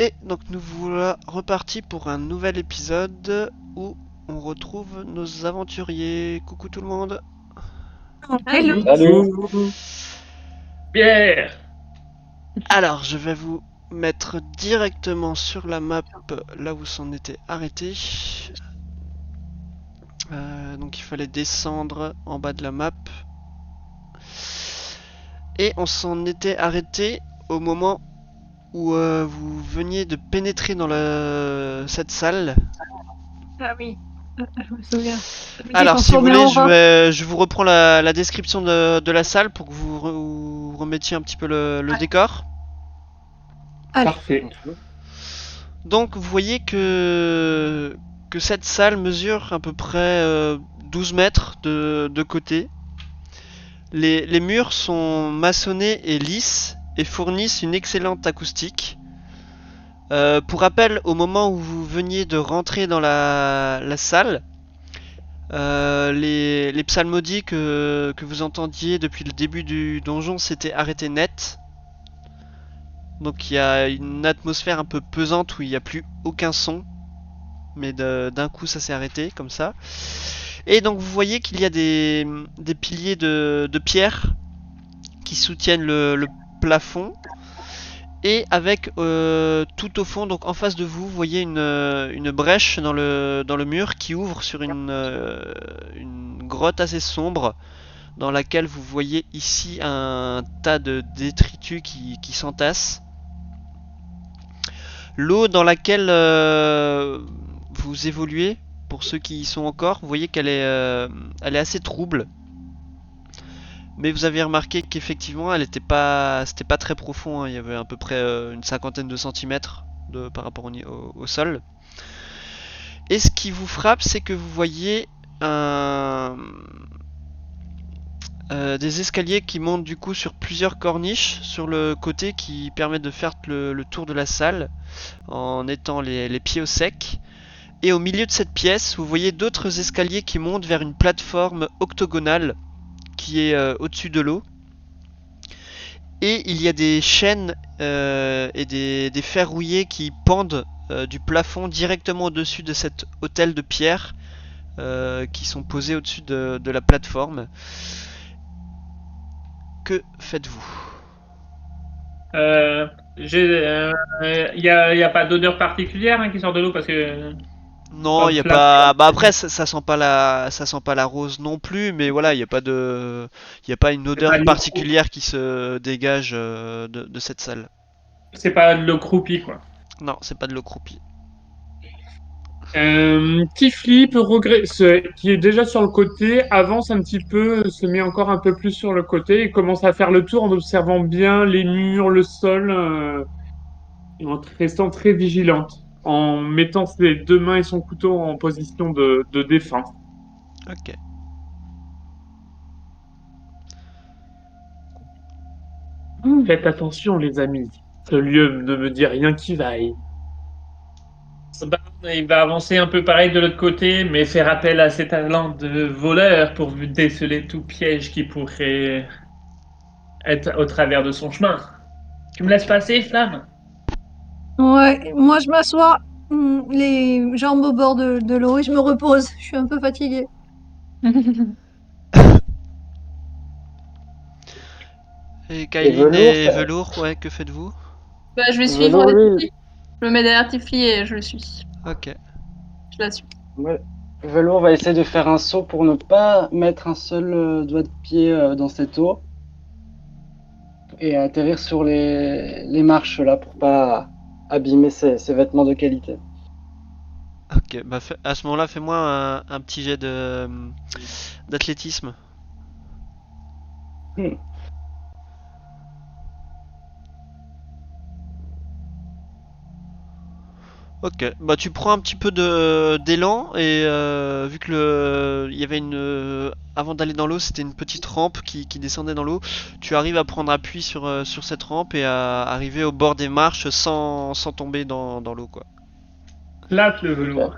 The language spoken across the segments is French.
Et donc nous voilà repartis pour un nouvel épisode où on retrouve nos aventuriers. Coucou tout le monde. Hello. Salut. Bonjour. Pierre. Alors je vais vous mettre directement sur la map là où s'en était arrêté. Donc il fallait descendre en bas de la map. Et on s'en était arrêté au moment où vous veniez de pénétrer dans cette salle. Ah oui, je me souviens. Celui qui est Alors, si vous transformé voulez, en rat. je vous reprends la description de la salle pour que vous remettiez un petit peu le Ouais. décor. Allez. Parfait. Donc, vous voyez que cette salle mesure à peu près 12 mètres de côté. Les murs sont maçonnés et lisses et fournissent une excellente acoustique. Pour rappel, au moment où vous veniez de rentrer dans la salle, les psalmodies que vous entendiez depuis le début du donjon s'étaient arrêtés net. Donc il y a une atmosphère un peu pesante où il n'y a plus aucun son. Mais d'un coup ça s'est arrêté comme ça. Et donc vous voyez qu'il y a des piliers de pierre qui soutiennent le plafond. Et avec tout au fond, donc en face de vous, vous voyez une brèche dans le mur qui ouvre sur une grotte assez sombre dans laquelle vous voyez ici un tas de détritus qui s'entassent. L'eau dans laquelle vous évoluez, pour ceux qui y sont encore, vous voyez elle est assez trouble. Mais vous avez remarqué qu'effectivement, c'était pas très profond, hein. Il y avait à peu près une cinquantaine de centimètres par rapport au sol. Et ce qui vous frappe, c'est que vous voyez des escaliers qui montent du coup sur plusieurs corniches sur le côté qui permettent de faire le tour de la salle en étant les pieds au sec. Et au milieu de cette pièce, vous voyez d'autres escaliers qui montent vers une plateforme octogonale qui est au-dessus de l'eau. Et il y a des chaînes et des fers rouillés qui pendent du plafond directement au-dessus de cet hôtel de pierre qui sont posés au-dessus de la plateforme. Que faites-vous? Euh, y a pas d'odeur particulière qui sort de l'eau parce que Non, il comme y a flamme. pas. Bah après, ça sent pas la rose non plus, mais voilà, il y a pas une C'est pas odeur de l'eau croupie. particulière qui se dégage de cette salle. C'est pas de l'eau croupie quoi. Non, c'est pas de l'eau croupie. Tifli peut qui est déjà sur le côté, avance un petit peu, se met encore un peu plus sur le côté et commence à faire le tour en observant bien les murs, le sol, et en restant très vigilante, en mettant ses deux mains et son couteau en position de défense. Ok. Faites attention, les amis. Ce lieu ne me dit rien qui vaille. Ben, il va avancer un peu pareil de l'autre côté, mais faire appel à ses talents de voleur pour déceler tout piège qui pourrait être au travers de son chemin. Tu me laisses Ok. passer, Flamme? Ouais, moi je m'assois, les jambes au bord de l'eau et je me repose. Je suis un peu fatiguée. Et Et Kailine Velours, et Velours, ouais, que faites-vous? Bah, je vais suivre Velours, lui, Tiffy. Je me mets derrière Tiffy et je le suis. Ok. Je la suis. ouais, Velours va essayer de faire un saut pour ne pas mettre un seul doigt de pied dans cette eau et atterrir sur les marches là pour pas abîmer ses vêtements de qualité. Ok, bah à ce moment-là, fais-moi un petit jet d'athlétisme. Hmm. Ok, bah tu prends un petit peu d'élan et vu que il y avait avant d'aller dans l'eau, c'était une petite rampe qui descendait dans l'eau. Tu arrives à prendre appui sur cette rampe et à arriver au bord des marches sans tomber dans l'eau quoi. Plate le Super, velours.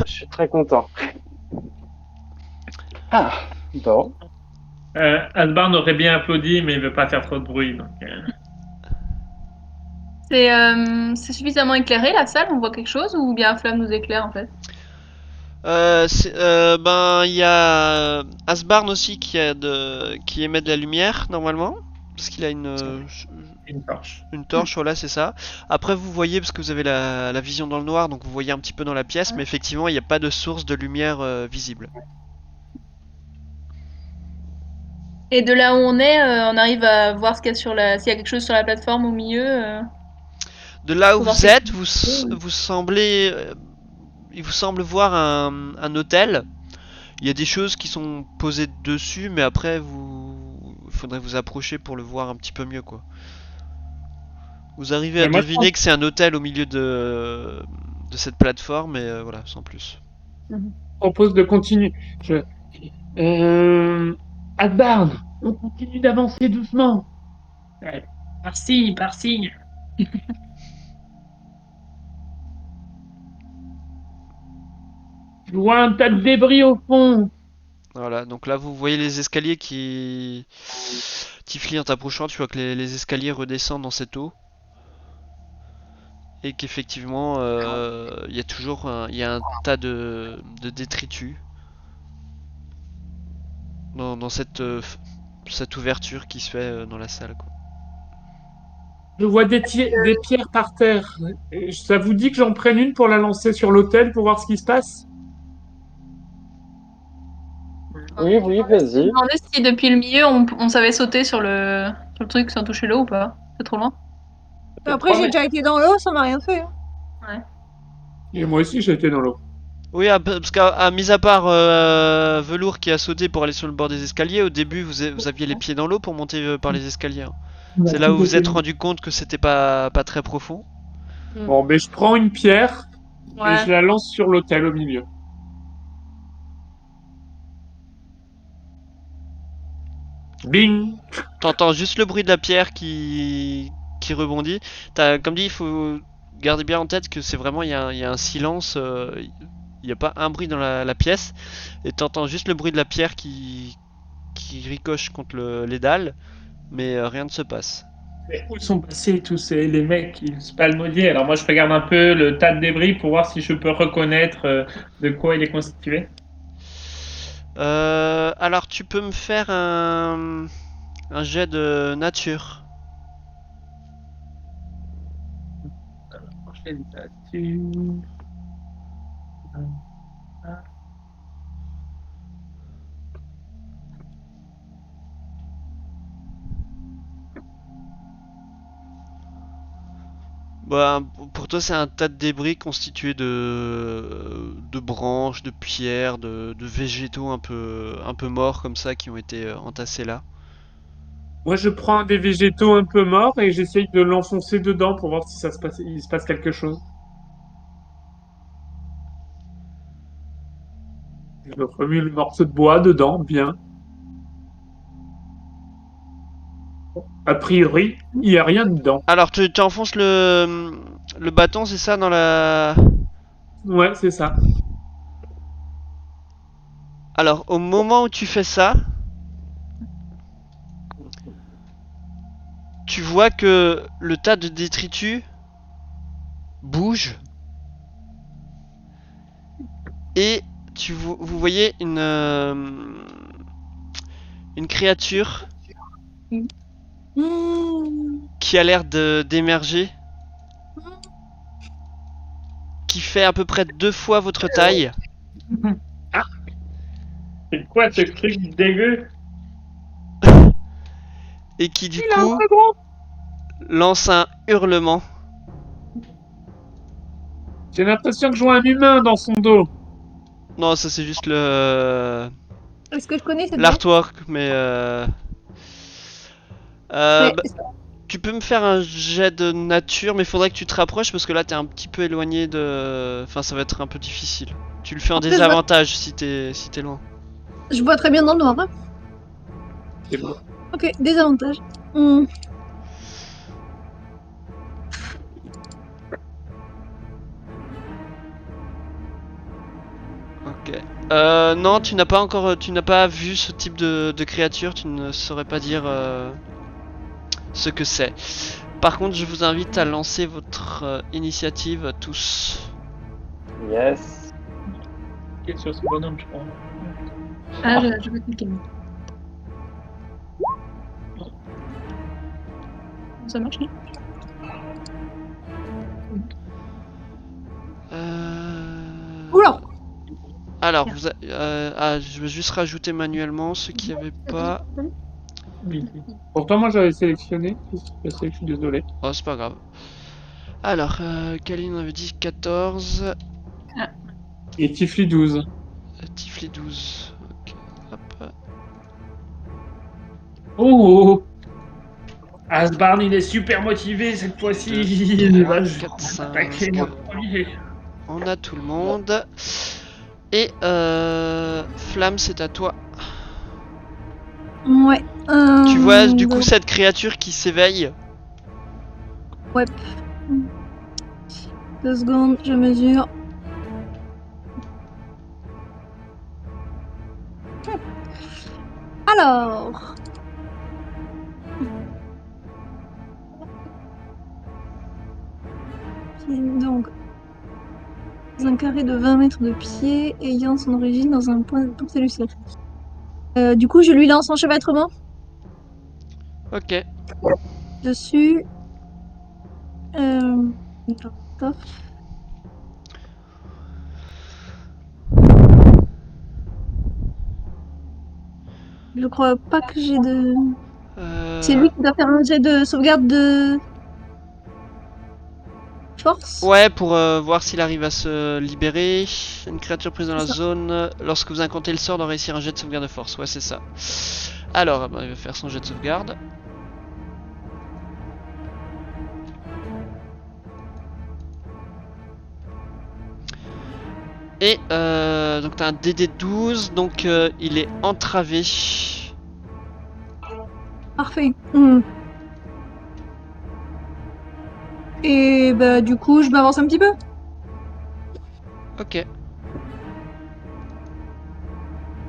je suis très content. Ah, bon. Asbarn aurait bien applaudi, mais il veut pas faire trop de bruit. Donc, C'est suffisamment éclairé la salle, on voit quelque chose ou bien Flamme nous éclaire en fait? Ben, il y a Asbarn aussi qui émet de la lumière normalement, parce qu'il a Une torche. une torche, voilà, c'est ça. Après, vous voyez, parce que vous avez la vision dans le noir, donc vous voyez un petit peu dans la pièce, mais effectivement, il n'y a pas de source de lumière visible. Et de là où on est, on arrive à voir s'il y a quelque chose sur la plateforme au milieu. De là où Faut voir vous si êtes, c'est- vous semblez, il vous semble voir un hôtel. Il y a des choses qui sont posées dessus, mais après, il faudrait vous approcher pour le voir un petit peu mieux, quoi. Vous arrivez à Mais moi, je deviner que c'est un hôtel au milieu de cette plateforme, et voilà, sans plus. propose de continuer. Adbarn, on continue d'avancer doucement. Ouais. Par-ci, par-ci. Je vois un tas de débris au fond. Voilà, donc là vous voyez les escaliers qui... Tifli, en t'approchant, tu vois que les escaliers redescendent dans cette eau. Et qu'effectivement, il y a toujours il y a un tas de détritus dans cette ouverture qui se fait dans la salle, quoi. Je vois des pierres par terre. Et ça vous dit que j'en prenne une pour la lancer sur l'autel pour voir ce qui se passe? Oui, oui, Je me vas-y. demandais si depuis le milieu on savait sauter sur le truc sans toucher l'eau ou pas. C'est trop loin. Après, 3 j'ai mètres. déjà été dans l'eau, ça m'a rien fait, hein. Ouais. Et moi aussi, j'ai été dans l'eau. Oui, parce qu'à mis à part Velours qui a sauté pour aller sur le bord des escaliers, au début vous aviez les pieds dans l'eau pour monter par les escaliers, hein. C'est là où vous vous êtes rendu compte que c'était pas très profond. Bon, mais je prends une pierre et Ouais. je la lance sur l'autel au milieu. Bing! T'entends juste le bruit de la pierre qui rebondit. Comme dit, il faut garder bien en tête que c'est vraiment, il y a un silence, il n'y a pas un bruit dans la pièce. Et t'entends juste le bruit de la pierre qui ricoche contre les dalles, mais rien ne se passe. Mais où sont passés tous les mecs qui se palmodiaient? Alors moi, je regarde un peu le tas de débris pour voir si je peux reconnaître de quoi il est constitué. Alors tu peux me faire un jet de nature. Prochaine nature. Bah, pour toi, c'est un tas de débris constitué de branches, de pierres, de végétaux un peu morts comme ça qui ont été entassés là. Moi, je prends un des végétaux un peu morts et j'essaye de l'enfoncer dedans pour voir si il se passe quelque chose. Je remue le morceau de bois dedans, bien. A priori, il n'y a rien dedans. Alors, tu enfonces le bâton, c'est ça, dans la... Ouais, c'est ça. Alors, au moment où tu fais ça, tu vois que le tas de détritus bouge. Et vous voyez une créature Mmh. qui a l'air d'émerger, qui fait à peu près 2 fois votre taille, C'est quoi ce truc dégueu? et qui du Il est un coup peu gros. lance un hurlement. J'ai l'impression que je vois un humain dans son dos. Non, ça c'est juste Est-ce que je connais cette bête? l'artwork, mais Mais bah, tu peux me faire un jet de nature, mais il faudrait que tu te rapproches parce que là t'es un petit peu éloigné de... Enfin, ça va être un peu difficile. Tu le fais en Après, je désavantage si t'es loin. je vois très bien dans le noir, hein. C'est bon. Ok, désavantage. Mmh. Ok. Non, tu n'as pas encore, tu n'as pas vu ce type de créature, tu ne saurais pas dire ce que c'est. Par contre, je vous invite à lancer votre initiative tous. Yes. Clique sur ce bonhomme, je crois. Ah, je vais cliquer. Ça marche, non? Oula! Alors, je vais juste rajouter manuellement ceux qui n'avaient pas. Oui. Pourtant, moi, j'avais sélectionné. Je suis désolé. Oh, c'est pas grave. Alors, Kaline avait dit 14, Et Tifli 12. Tifli 12. Ok, hop. Oh! Asbarn, il est super motivé cette fois-ci. 2, Il 3, va 4, attaquer 5. le premier. On a tout le monde. Et Flamme, c'est à toi. Ouais. Tu vois du coup donc, cette créature qui s'éveille. ouais. 2 secondes, je mesure. Alors. Donc, dans un carré de 20 mètres de pied, ayant son origine dans un point de portée du cercle. Du coup, je lui lance enchevêtrement Ok. dessus. Attends. Je crois pas que j'ai de. C'est lui qui doit faire un jet de sauvegarde de force. Ouais, pour voir s'il arrive à se libérer. Une créature prise dans la C'est ça. zone. Lorsque vous incontez le sort, doit réussir un jet de sauvegarde de force. Ouais, c'est ça. Alors, il va faire son jet de sauvegarde. Et donc t'as un DD 12, donc il est entravé. Parfait. Et bah du coup, je m'avance un petit peu. Ok.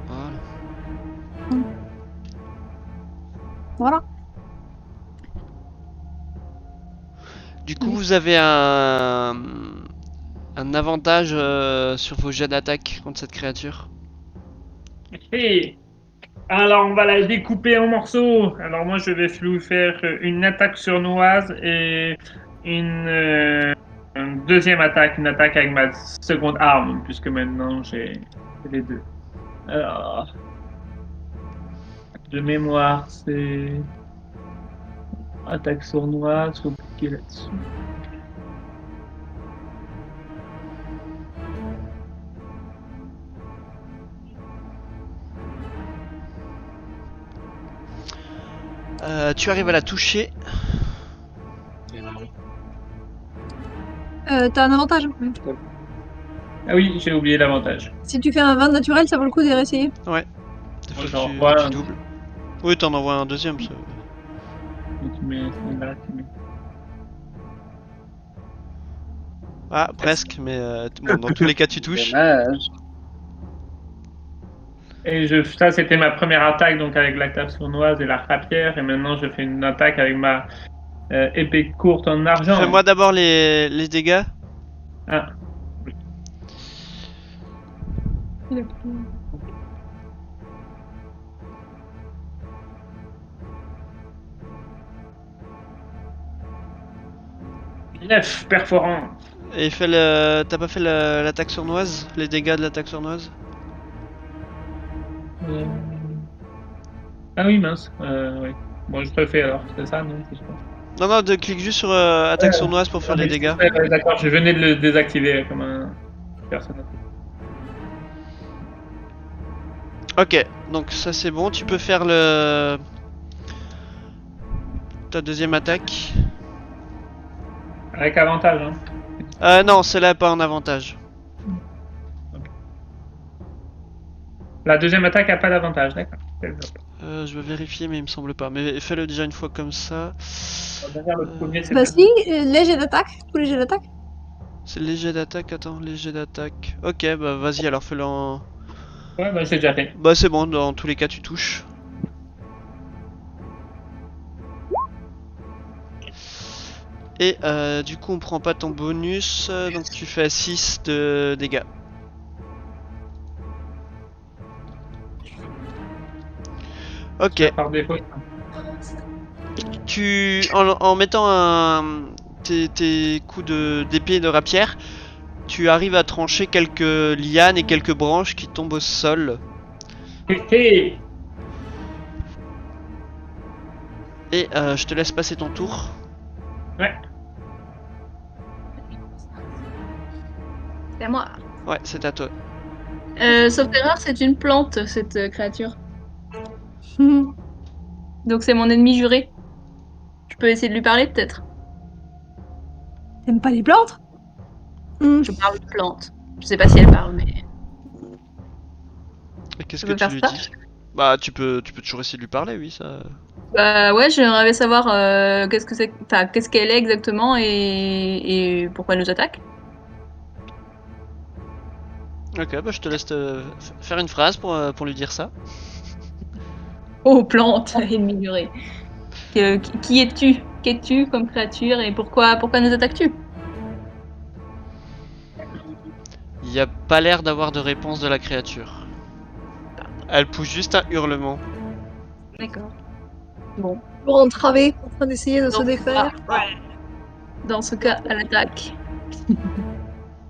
Voilà. Voilà. Du coup, vous avez un avantage sur vos jets d'attaque contre cette créature. Hey. Alors, on va la découper en morceaux. Alors, moi, je vais lui faire une attaque sournoise et une deuxième attaque, une attaque avec ma seconde arme, puisque maintenant j'ai les deux. Alors, de mémoire, c'est attaque sournoise, faut cliquer là-dessus. Tu arrives à la toucher. T'as un avantage. Ah oui, j'ai oublié l'avantage. Si tu fais un 20 naturel, ça vaut le coup de réessayer. Ouais. Des fois, J'en tu vois un. doubles. Oui, t'en envoies un deuxième. Ça. Tu mets là, tu mets. Ah, presque, mais bon, dans tous les cas, tu touches. Dommage. Et ça, c'était ma première attaque, donc avec l'attaque sournoise et la rapière. Et maintenant, je fais une attaque avec ma épée courte en argent. Fais-moi d'abord les dégâts. Ah. 9 perforants. Et t'as pas fait l'attaque sournoise? Les dégâts de l'attaque sournoise? Ah oui, mince. Oui. Bon, je refais alors. C'est ça, non? Non, clique juste sur attaque sournoise pour faire les dégâts. D'accord, je venais de le désactiver comme un personnage. Ok, donc ça c'est bon. Tu peux faire ta deuxième attaque. Avec avantage, hein. Non, celle-là pas en avantage. La deuxième attaque a pas d'avantage, d'accord. Je vais vérifier, mais il me semble pas. Mais fais-le déjà une fois comme ça. On va faire le premier, c'est Bah si, léger d'attaque. Tout léger d'attaque. C'est léger d'attaque, attends, léger d'attaque. Ok, bah vas-y, alors fais-le en... Ouais, bah c'est déjà fait. Bah c'est bon, dans tous les cas tu touches. Et du coup, on prend pas ton bonus, donc tu fais 6 de dégâts. Ok. Par défaut. En mettant tes coups d'épée et de rapière, tu arrives à trancher quelques lianes et quelques branches qui tombent au sol. Hé, Et je te laisse passer ton tour. ouais. C'est à moi. Ouais, c'est à toi. Sauf erreur, c'est une plante, cette créature. Donc c'est mon ennemi juré. Je peux essayer de lui parler, peut-être. T'aimes pas les plantes? Je parle de plante. Je sais pas si elle parle, mais Et qu'est-ce je que peux tu faire lui ça. dis? Bah, tu peux toujours essayer de lui parler, oui, ça. Bah ouais, j'aimerais savoir qu'est-ce que c'est, enfin qu'est-ce qu'elle est exactement et pourquoi elle nous attaque. Ok, bah je te laisse faire une phrase pour lui dire ça. Oh plante, ennemi juré. Qui es-tu? Qu'es-tu comme créature et pourquoi nous attaques-tu? Il n'y a pas l'air d'avoir de réponse de la créature. Elle pousse juste un hurlement. D'accord. Bon. Toujours entravé, en train d'essayer de se Donc, défaire. Dans ce cas, à l'attaque.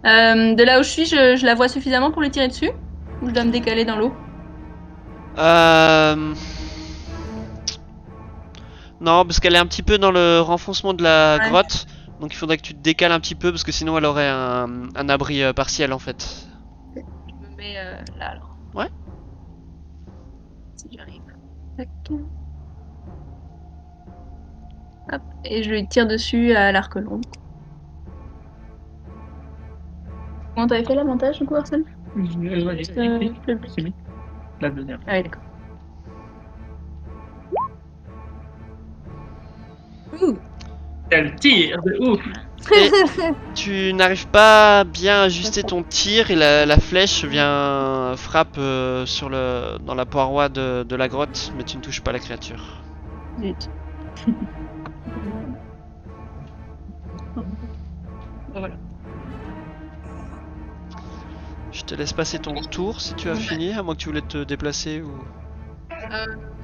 De là où je suis, je la vois suffisamment pour lui tirer dessus? Ou je dois me décaler dans l'eau? Non, parce qu'elle est un petit peu dans le renfoncement de la Ouais. grotte. Donc il faudrait que tu te décales un petit peu parce que sinon elle aurait un abri partiel en fait. Je me mets là alors. Ouais. Si j'arrive. Tac. Hop. Et je lui tire dessus à l'arc long. Comment t'avais fait l'avantage du coup, Arsène? C'est mis. La deuxième. Ah oui, d'accord. Ouh. Quel tir de ouf. Et tu n'arrives pas à bien ajuster ton tir et la flèche frappe dans la paroi de la grotte, mais tu ne touches pas la créature. Zut. Voilà. Je te laisse passer ton tour si tu as fini, à moins que tu voulais te déplacer ou...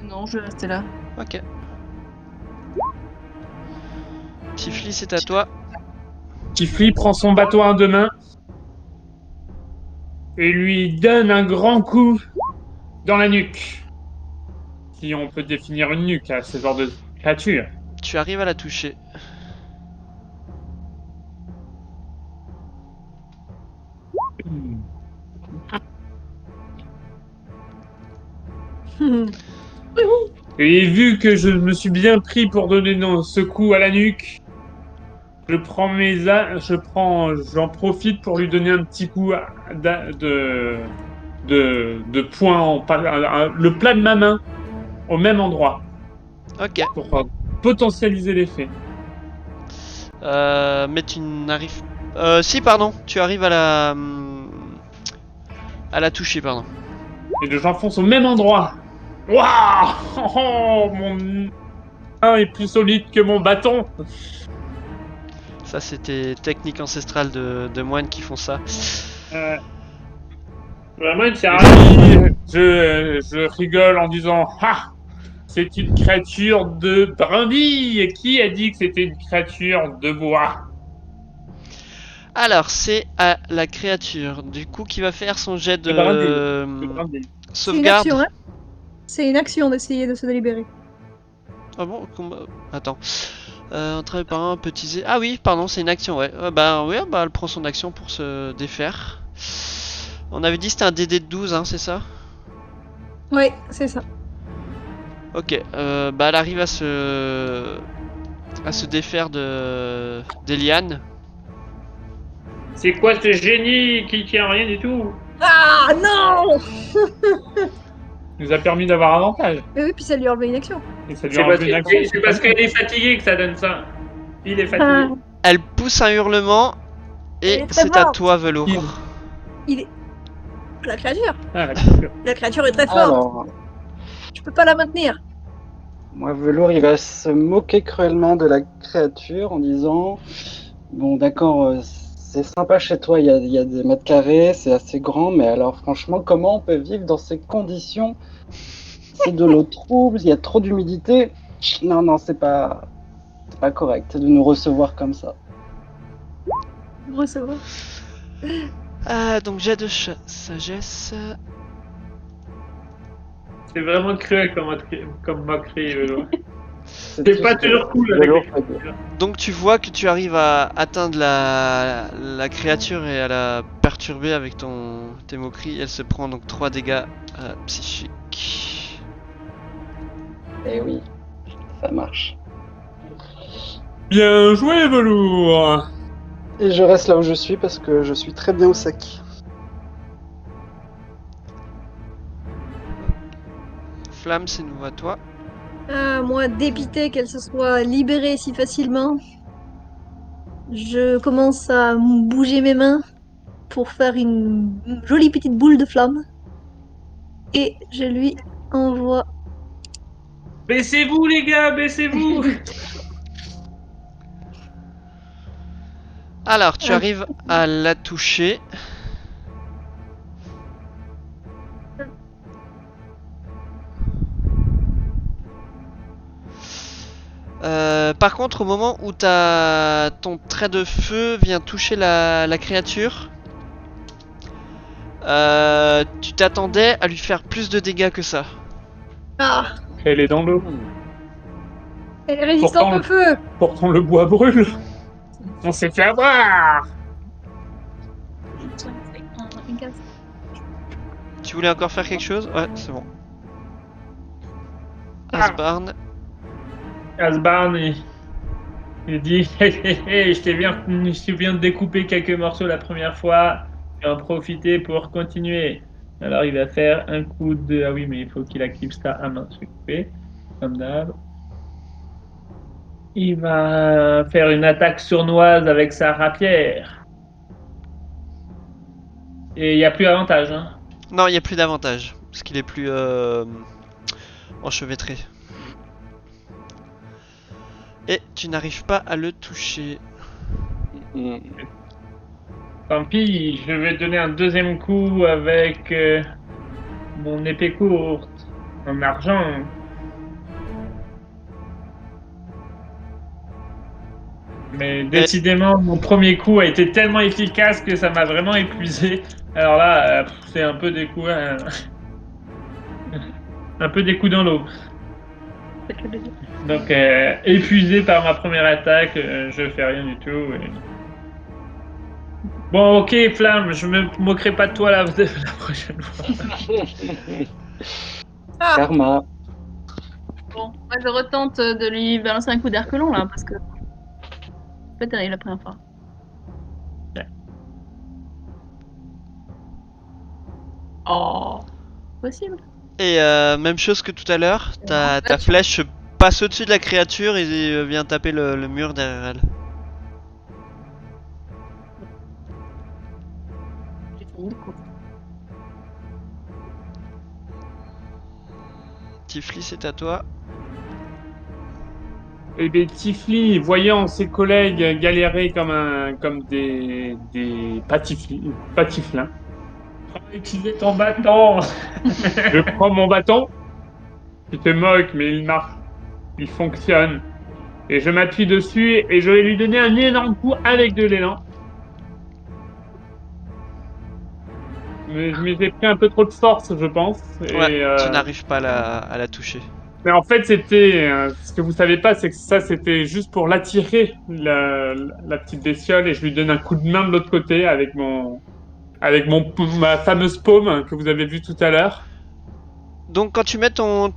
Non, je vais rester là. Ok. Tifli, c'est à toi. Tifli prend son bateau à deux mains et lui donne un grand coup dans la nuque. Si on peut définir une nuque à ce genre de créature. Tu arrives à la toucher. Et vu que je me suis bien pris pour donner ce coup à la nuque, j'en profite pour lui donner un petit coup de poing, le plat de ma main au même endroit Ok. pour potentialiser l'effet. Mais tu n'arrives... si, pardon. Tu arrives à la toucher, pardon. Et j'enfonce au même endroit. Waouh! Oh, mon main est plus solide que mon bâton. Ça, c'était technique ancestrale de moines qui font ça. Vraiment, il sert à rien. Je rigole en disant ah, c'est une créature de brindille. Qui a dit que c'était une créature de bois? Alors, c'est à la créature, du coup, qui va faire son jet De brindille. C'est une sauvegarde. action, hein? C'est une action d'essayer de se délibérer. Ah bon Attends. Entraîné par un petit zé. Ah oui, pardon, c'est une action, ouais. Bah oui, bah elle prend son action pour se défaire. On avait dit que c'était un DD de 12, hein, c'est ça? Ouais, c'est ça. Ok, bah elle arrive à se défaire des lianes. C'est quoi ce génie qui tient rien du tout? Ah non! Il nous a permis d'avoir avantage. Mais oui, puis ça lui a enlevé une action. Et ça lui a enlevé une action. C'est parce qu'elle est fatiguée que ça donne ça. Il est fatigué. Elle pousse un hurlement Elle et est très c'est à forte. toi, Velours. Il est... La créature. Ah, la créature. La créature est très forte. Alors, Je peux pas la maintenir. Moi, Velours, il va se moquer cruellement de la créature en disant bon, d'accord, c'est sympa chez toi, il y a des mètres carrés, c'est assez grand, mais alors franchement, comment on peut vivre dans ces conditions? C'est de l'eau trouble, il y a trop d'humidité. Non, non, c'est pas correct de nous recevoir comme ça. Recevoir. Ah, donc jet de sagesse. C'est vraiment cruel comme moquerie, Velours. C'est C'est tout pas ce que toujours cool avec Velours les peut dire. créatures. Donc tu vois que tu arrives à atteindre la créature et à la perturber avec tes moqueries. Elle se prend donc 3 dégâts psychiques. Eh oui, ça marche. Bien joué, Velours. Et je reste là où je suis parce que je suis très bien au sec. Flamme, c'est nouveau à toi. Ah, moi, dépité qu'elle se soit libérée si facilement, je commence à bouger mes mains pour faire une jolie petite boule de flamme. Et je lui envoie. Baissez-vous, les gars, baissez-vous. Alors, tu Ah. arrives à la toucher. Par contre, au moment où ton trait de feu vient toucher la créature, tu t'attendais à lui faire plus de dégâts que ça. Ah, Elle est dans l'eau. elle est résistante Pourtant- au feu. Pourtant, le bois brûle. On s'est fait avoir. Tu voulais encore faire quelque chose? Ouais, c'est bon. Ah. Asbarn. Asbarn, il dit je viens de découper quelques morceaux la première fois. Je vais en profiter pour continuer. Alors, il va faire un coup de. Ah oui, mais il faut qu'il active ça à main. Je vais couper, comme d'hab. Il va faire une attaque sournoise avec sa rapière. Et il n'y a plus avantage, hein. Non, il n'y a plus d'avantage. Parce qu'il est plus enchevêtré. Et tu n'arrives pas à le toucher. Tant pis, je vais donner un deuxième coup avec mon épée courte en argent. Mais décidément, mon premier coup a été tellement efficace que ça m'a vraiment épuisé. Alors là, c'est un peu des coups, un peu des coups dans l'eau. Donc, épuisé par ma première attaque, je fais rien du tout. Et... Bon, ok, Flamme, je me moquerai pas de toi la prochaine fois. Ah, Karma. Bon, moi je retente de lui balancer un coup d'arquelon là, parce que c'est pas terrible la première fois. Oh, possible. Et même chose que tout à l'heure, ta Là, tu- flèche passe au-dessus de la créature et vient taper le mur derrière elle. J'ai fini le coup. Tiflis, c'est à toi. Eh bien, Tifli, voyant ses collègues galérer comme des patiflins. Utiliser ton bâton. Je prends mon bâton. Tu te moques, mais il marche. Il fonctionne. Et je m'appuie dessus et je vais lui donner un énorme coup avec de l'élan. Mais je m'étais pris un peu trop de force, je pense. Ouais, Et, tu n'arrives pas à la toucher. mais en fait, c'était ce que vous savez pas, c'est que ça, c'était juste pour l'attirer, la petite bestiole, et je lui donne un coup de main de l'autre côté avec ma fameuse paume que vous avez vue tout à l'heure. Donc quand tu mets ton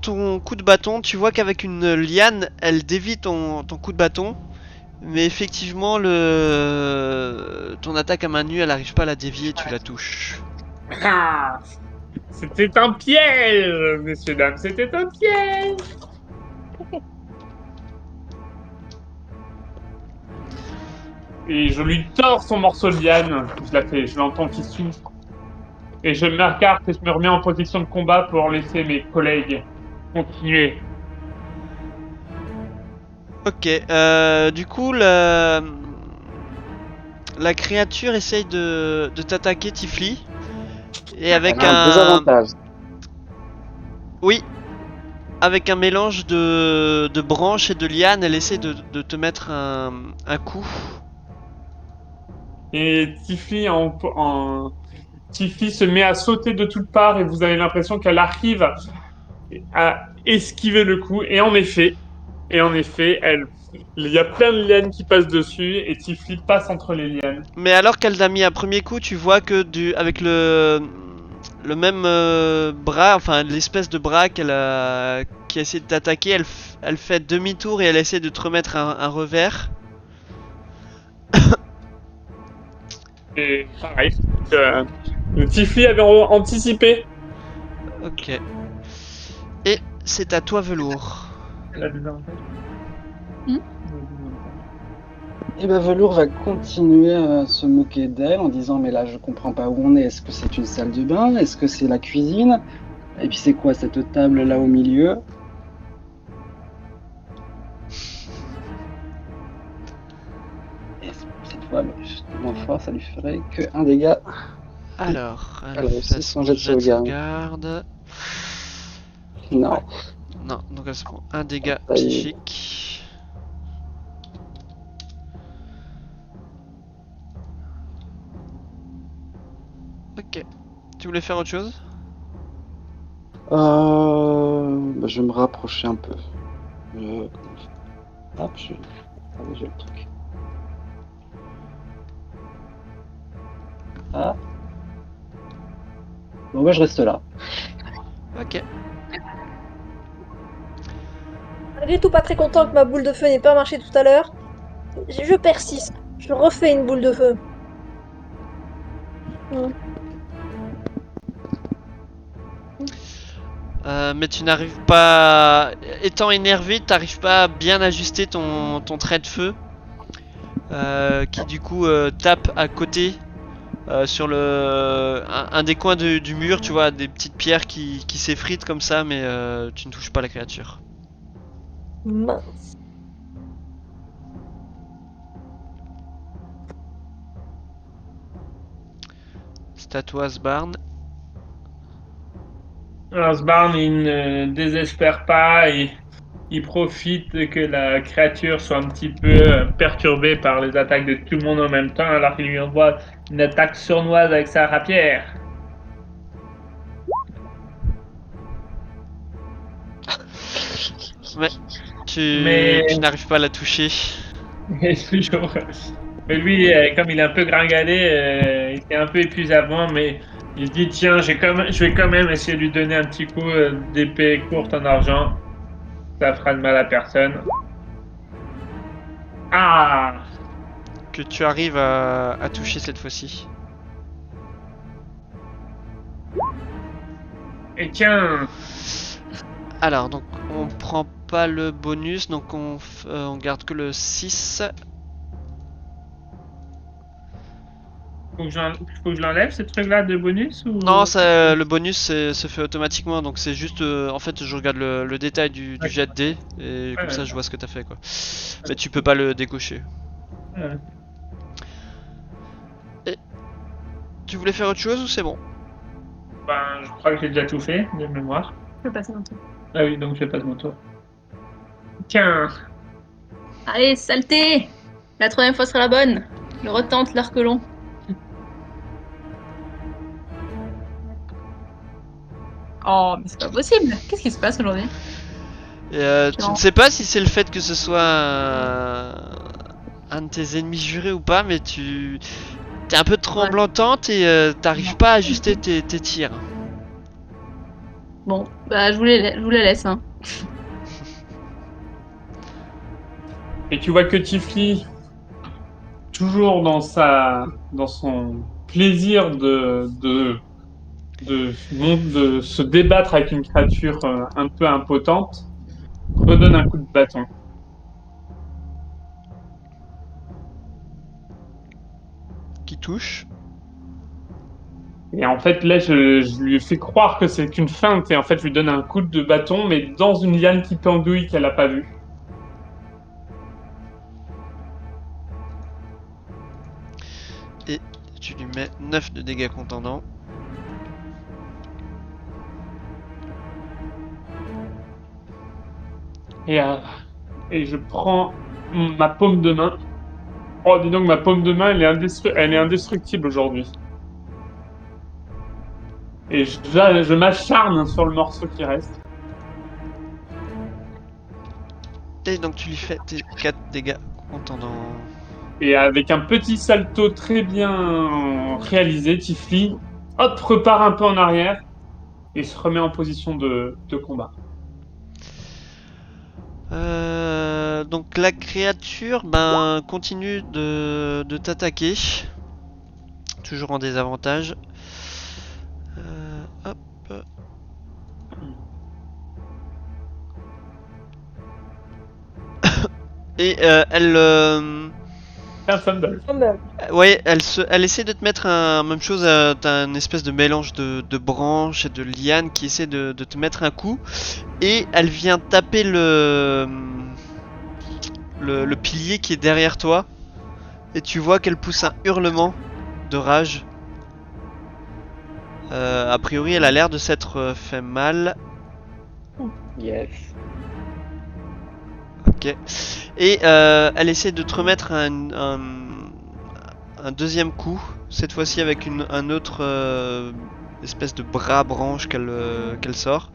coup de bâton, tu vois qu'avec une liane, elle dévie ton coup de bâton. Mais effectivement, ton attaque à main nue, elle n'arrive pas à la dévier, tu la touches. Ah, c'était un piège, messieurs, dames, c'était un piège. Et je lui tords son morceau de liane. Je l'entends qui souffre. Et je me recarte et je me remets en position de combat pour laisser mes collègues continuer. Ok, du coup, la créature essaye de t'attaquer, Tifli. Et avec Elle a un désavantage. Oui, avec un mélange de branches et de lianes, elle essaie de te mettre un coup. Et Tiffy se met à sauter de toutes parts et vous avez l'impression qu'elle arrive à esquiver le coup. Il y a plein de lianes qui passent dessus et Tiffy passe entre les lianes. Mais alors qu'elle t'a mis un premier coup, tu vois que avec le même bras, enfin l'espèce de bras qui a essayé de t'attaquer, elle fait demi-tour et elle essaie de te remettre un revers. Et pareil, Tiffy avait anticipé. Ok. Et c'est à toi, Velours. Elle a des avantages. Et ben Velours va continuer à se moquer d'elle en disant mais là je comprends pas où on est. Est-ce que c'est une salle de bain? Est-ce que c'est la cuisine? Et puis c'est quoi cette table là au milieu? Et cette fois, juste moins fort, ça lui ferait que un dégât. Alors, Elle réussit fait son jet de sauvegarde. sauvegarde. Non. Non, donc elle se prend un dégât Ça y est. psychique. Ok. Tu voulais faire autre chose? Bah, je vais me rapprocher un peu. Hop, j'ai le truc. Ah. Bon, bah, je reste là. Ok. Malgré tout, pas très content que ma boule de feu n'ait pas marché tout à l'heure. Je persiste. Je refais une boule de feu. Mais tu n'arrives pas... Étant énervé, tu n'arrives pas à bien ajuster ton trait de feu. Qui du coup tape à côté sur un des coins du mur, tu vois, des petites pierres qui s'effritent comme ça, mais tu ne touches pas la créature. Mince. C'est à toi, Sbarn. Alors, Sbarn, il ne désespère pas, il profite que la créature soit un petit peu perturbée par les attaques de tout le monde en même temps, alors qu'il lui envoie une attaque sournoise avec sa rapière. Ouais. Tu Mais- n'arrives pas à la toucher. Mais toujours. Mais lui, comme il est un peu gringalé, il était un peu épuisé avant, mais il se dit tiens, je vais quand même essayer de lui donner un petit coup d'épée courte en argent. Ça fera de mal à personne. Ah! Que tu arrives à toucher cette fois-ci. Et tiens! Alors, donc on prend pas le bonus, donc on garde que le 6. Faut que je l'enlève, ce truc-là de bonus ou... Non, ça, le bonus se fait automatiquement, donc c'est juste, en fait, je regarde le détail du jet de dés, et comme Ouais. ça je vois ce que t'as fait, quoi. Mais tu peux pas le décocher. Ouais. Tu voulais faire autre chose ou c'est bon? Ben, je crois que j'ai déjà tout fait, de mémoire. Je peux passer mon tour. Ah oui, donc je passe mon tour. Tiens! Allez, saleté! La troisième fois sera la bonne. Je retente l'arc long. Oh, mais c'est pas possible! Qu'est-ce qui se passe aujourd'hui? Et, tu ne sais pas si c'est le fait que ce soit un de tes ennemis jurés ou pas, mais tu t'es un peu tremblotante et t'arrives pas à ajuster tes tirs. Bon, bah je vous la laisse, hein. Et tu vois que Tifli, toujours dans son plaisir de se débattre avec une créature un peu impotente, redonne un coup de bâton. Qui touche. Et en fait, là, je lui fais croire que c'est qu'une feinte, et en fait, je lui donne un coup de bâton, mais dans une liane qui pendouille qu'elle n'a pas vue. Et tu lui mets 9 de dégâts contendants. Et je prends ma paume de main. Oh, dis donc, ma paume de main, elle est indestructible aujourd'hui. Et je m'acharne sur le morceau qui reste. Et donc tu lui fais tes 4 dégâts contendants. Et avec un petit salto très bien réalisé, Tifli, hop, repart un peu en arrière et se remet en position de combat. Donc la créature continue de t'attaquer. Toujours en désavantage. Hop. Et elle... Un fumble. Ouais, elle essaie de te mettre même chose, t'as une espèce de mélange de branches et de lianes qui essaie de te mettre un coup. Et elle vient taper le pilier qui est derrière toi. Et tu vois qu'elle pousse un hurlement de rage. A priori, elle a l'air de s'être fait mal. Yes. Ok. Et elle essaie de te remettre un deuxième coup. Cette fois-ci avec un autre espèce de bras branche qu'elle sort.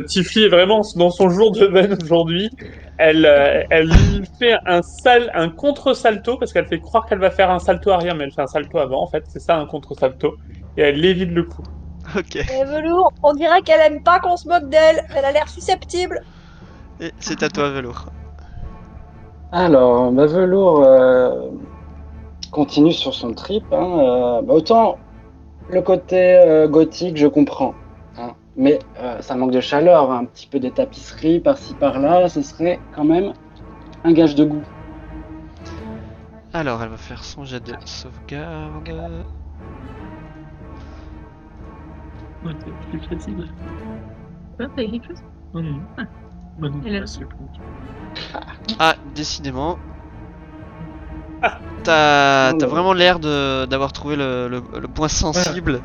Tifli est vraiment dans son jour de veine aujourd'hui. Elle fait un contre-salto parce qu'elle fait croire qu'elle va faire un salto arrière, mais elle fait un salto avant en fait. C'est ça un contre-salto. Et elle évite le coup. Ok. Et Velours, on dirait qu'elle aime pas qu'on se moque d'elle. Elle a l'air susceptible. Et c'est à toi, Velours. Alors, Velours continue sur son trip. Autant le côté gothique, je comprends. Hein, mais ça manque de chaleur. Un petit peu des tapisseries par-ci par-là, ce serait quand même un gage de goût. Alors, elle va faire son jet de sauvegarde. Ouais, t'es plus créative. Ouais, t'as écrit quelque chose? Non, non. Bah non, Elle a- bah, c'est plus. Ah, décidément. T'as vraiment l'air d'avoir trouvé le point sensible.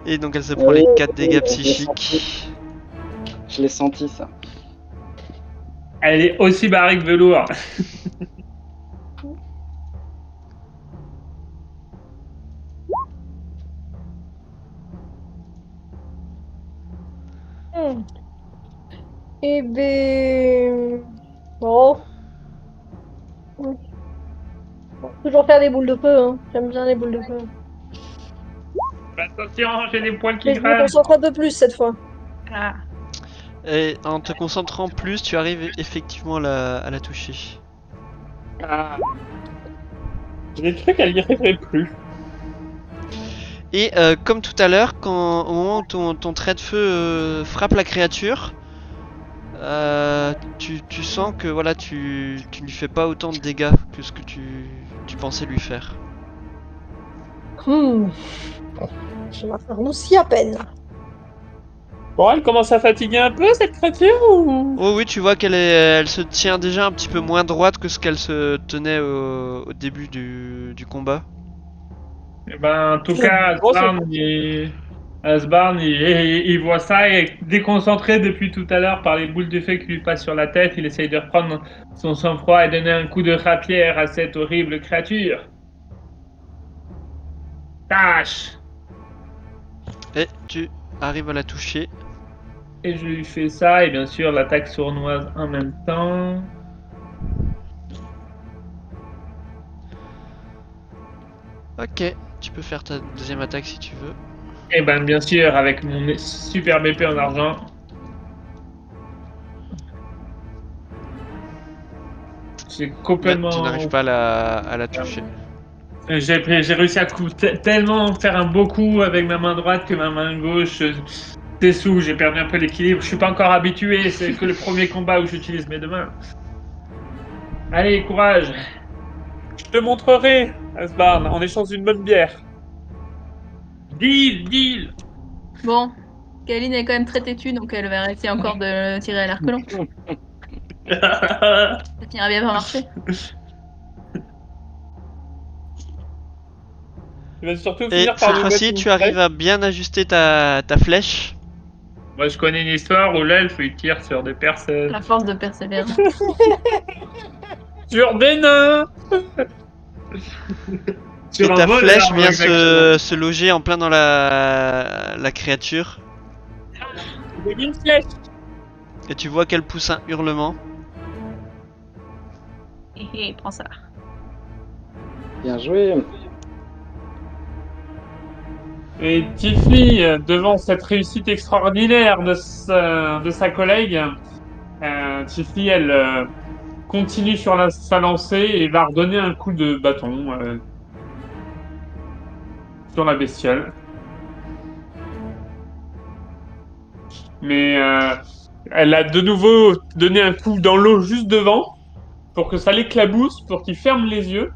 Et donc elle se prend les 4 dégâts psychiques. Je l'ai senti, ça. Elle est aussi barrée que Velours. Eh ben... Bon. Toujours faire des boules de feu, hein. J'aime bien les boules de feu. Attention, j'ai des poils qui Mais je me grimpent. concentre un peu plus cette fois. Ah, Et en te concentrant plus, tu arrives effectivement à la toucher. Ah. J'ai cru qu'elle y arriverait plus. Et comme tout à l'heure, au moment où ton trait de feu frappe la créature, tu sens que voilà, tu ne lui fais pas autant de dégâts que ce que tu pensais lui faire. Je m'acharne aussi à peine. Bon, elle commence à fatiguer un peu, cette créature, ou... Oh oui, tu vois elle se tient déjà un petit peu moins droite que ce qu'elle se tenait au début du combat. Eh ben, en tout Très cas, bon, Asbarn, il voit ça et est déconcentré depuis tout à l'heure par les boules de feu qui lui passent sur la tête. Il essaye de reprendre son sang-froid et donner un coup de rapière à cette horrible créature. Tâche! Et tu arrives à la toucher. Et je lui fais ça, et bien sûr, l'attaque sournoise en même temps. Ok, tu peux faire ta deuxième attaque si tu veux. Et ben, bien sûr, avec mon superbe épée en argent. J'ai Mais complètement. tu n'arrives pas à la toucher. J'ai réussi à tellement faire un beau coup avec ma main droite que ma main gauche dessous. J'ai perdu un peu l'équilibre. Je suis pas encore habitué. C'est que le premier combat où j'utilise mes deux mains. Allez, courage. Je te montrerai, Asbarn, en échange d'une bonne bière. Deal. bon. Kaline est quand même très têtue, donc elle va essayer encore de tirer à l'arc long. Ça finira bien par marcher. Il va surtout Et finir par cette nous fois-ci, mettre tu une arrives à bien ajuster ta flèche. Moi, je connais une histoire où l'elfe, il tire sur des personnes. La force de persévérance. Sur des nains Et Sur un ta vol flèche d'arbre, vient exactement. se loger en plein dans la créature. J'ai mis une flèche. Et tu vois qu'elle pousse un hurlement. Hé, prends ça. Bien joué. Et Tiffy, devant cette réussite extraordinaire de sa collègue, Tiffy, elle continue sur sa lancée et va redonner un coup de bâton sur la bestiole. Mais elle a de nouveau donné un coup dans l'eau juste devant pour que ça l'éclabousse, pour qu'il ferme les yeux,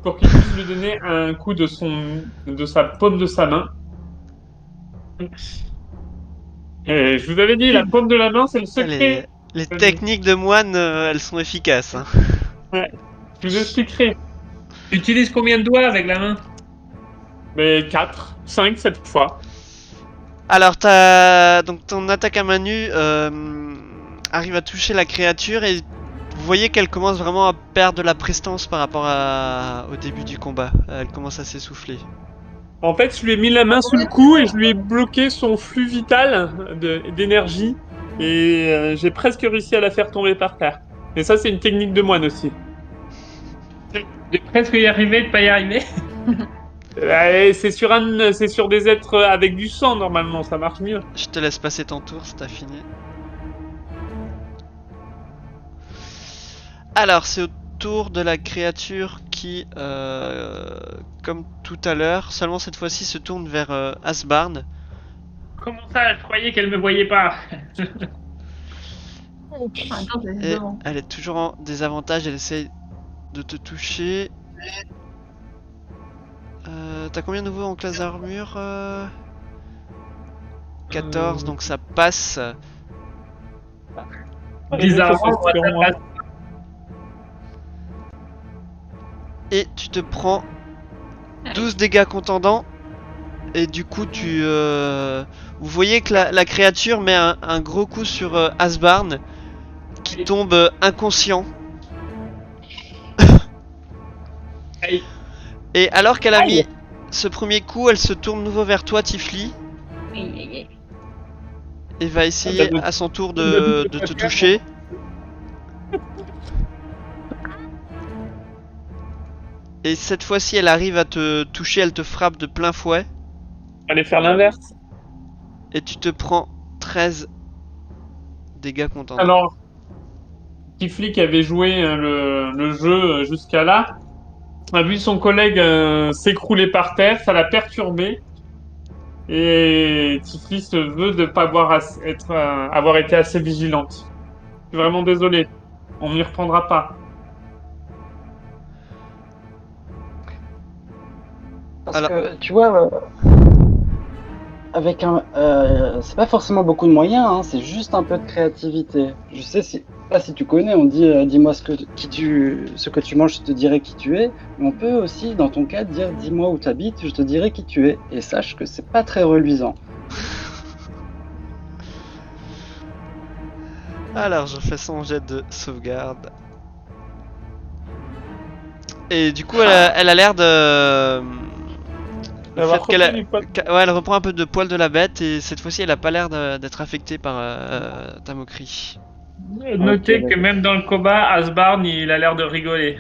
pour qu'il puisse lui donner un coup de sa paume de sa main. Et je vous avais dit, la paume de la main, c'est le secret. Les techniques de moine, elles sont efficaces. Hein. Ouais, je vous expliquerai. Tu utilises combien de doigts avec la main? Mais 4, 5 cette fois. Alors, donc ton attaque à main nue arrive à toucher la créature et vous voyez qu'elle commence vraiment à perdre de la prestance par rapport au début du combat. Elle commence à s'essouffler. En fait, je lui ai mis la main sous le cou et je lui ai bloqué son flux vital d'énergie. Et j'ai presque réussi à la faire tomber par terre. Et ça, c'est une technique de moine aussi. De presque y arriver, de pas y arriver. C'est sur des êtres avec du sang, normalement, ça marche mieux. Je te laisse passer ton tour si t'as fini. Alors, c'est au tour de la créature qui, comme tout à l'heure, seulement cette fois-ci se tourne vers Asbarn. Comment ça, je croyais qu'elle me voyait pas. Attends, c'est Et devant. elle est toujours en désavantage, elle essaye de te toucher. T'as combien de nouveaux en classe d'armure 14, donc ça passe. Bizarrement, sur moi. Et tu te prends 12 dégâts contendants. Et du coup, vous voyez que la créature met un gros coup sur Asbarn, qui tombe inconscient. Aïe. Et alors qu'elle a mis ce premier coup, elle se tourne nouveau vers toi, Tifli, Aïe, aïe, aïe. et va essayer à son tour de te toucher. Et cette fois-ci, elle arrive à te toucher, elle te frappe de plein fouet. Allez faire l'inverse. Et tu te prends 13 dégâts contendants. Alors, Tifli qui avait joué le jeu jusqu'à là, a vu son collègue s'écrouler par terre, ça l'a perturbé. Et Tifli se veut de ne pas avoir été assez vigilante. Je suis vraiment désolé. On n'y reprendra pas. Parce Alors- que, tu vois, avec c'est pas forcément beaucoup de moyens, hein, c'est juste un peu de créativité. Je sais pas si tu connais, on dit dis-moi ce que tu manges, je te dirai qui tu es. Mais on peut aussi, dans ton cas, dire dis-moi où tu habites, je te dirai qui tu es. Et sache que c'est pas très reluisant. Alors, je fais son jet de sauvegarde. Et du coup, elle a l'air de. Le D'avoir fait qu'elle repris du poil. ouais, elle reprend un peu de poil de la bête et cette fois-ci, elle a pas l'air d'être affectée par ta moquerie. Notez Ok, que même dans le combat, Asbarn, il a l'air de rigoler.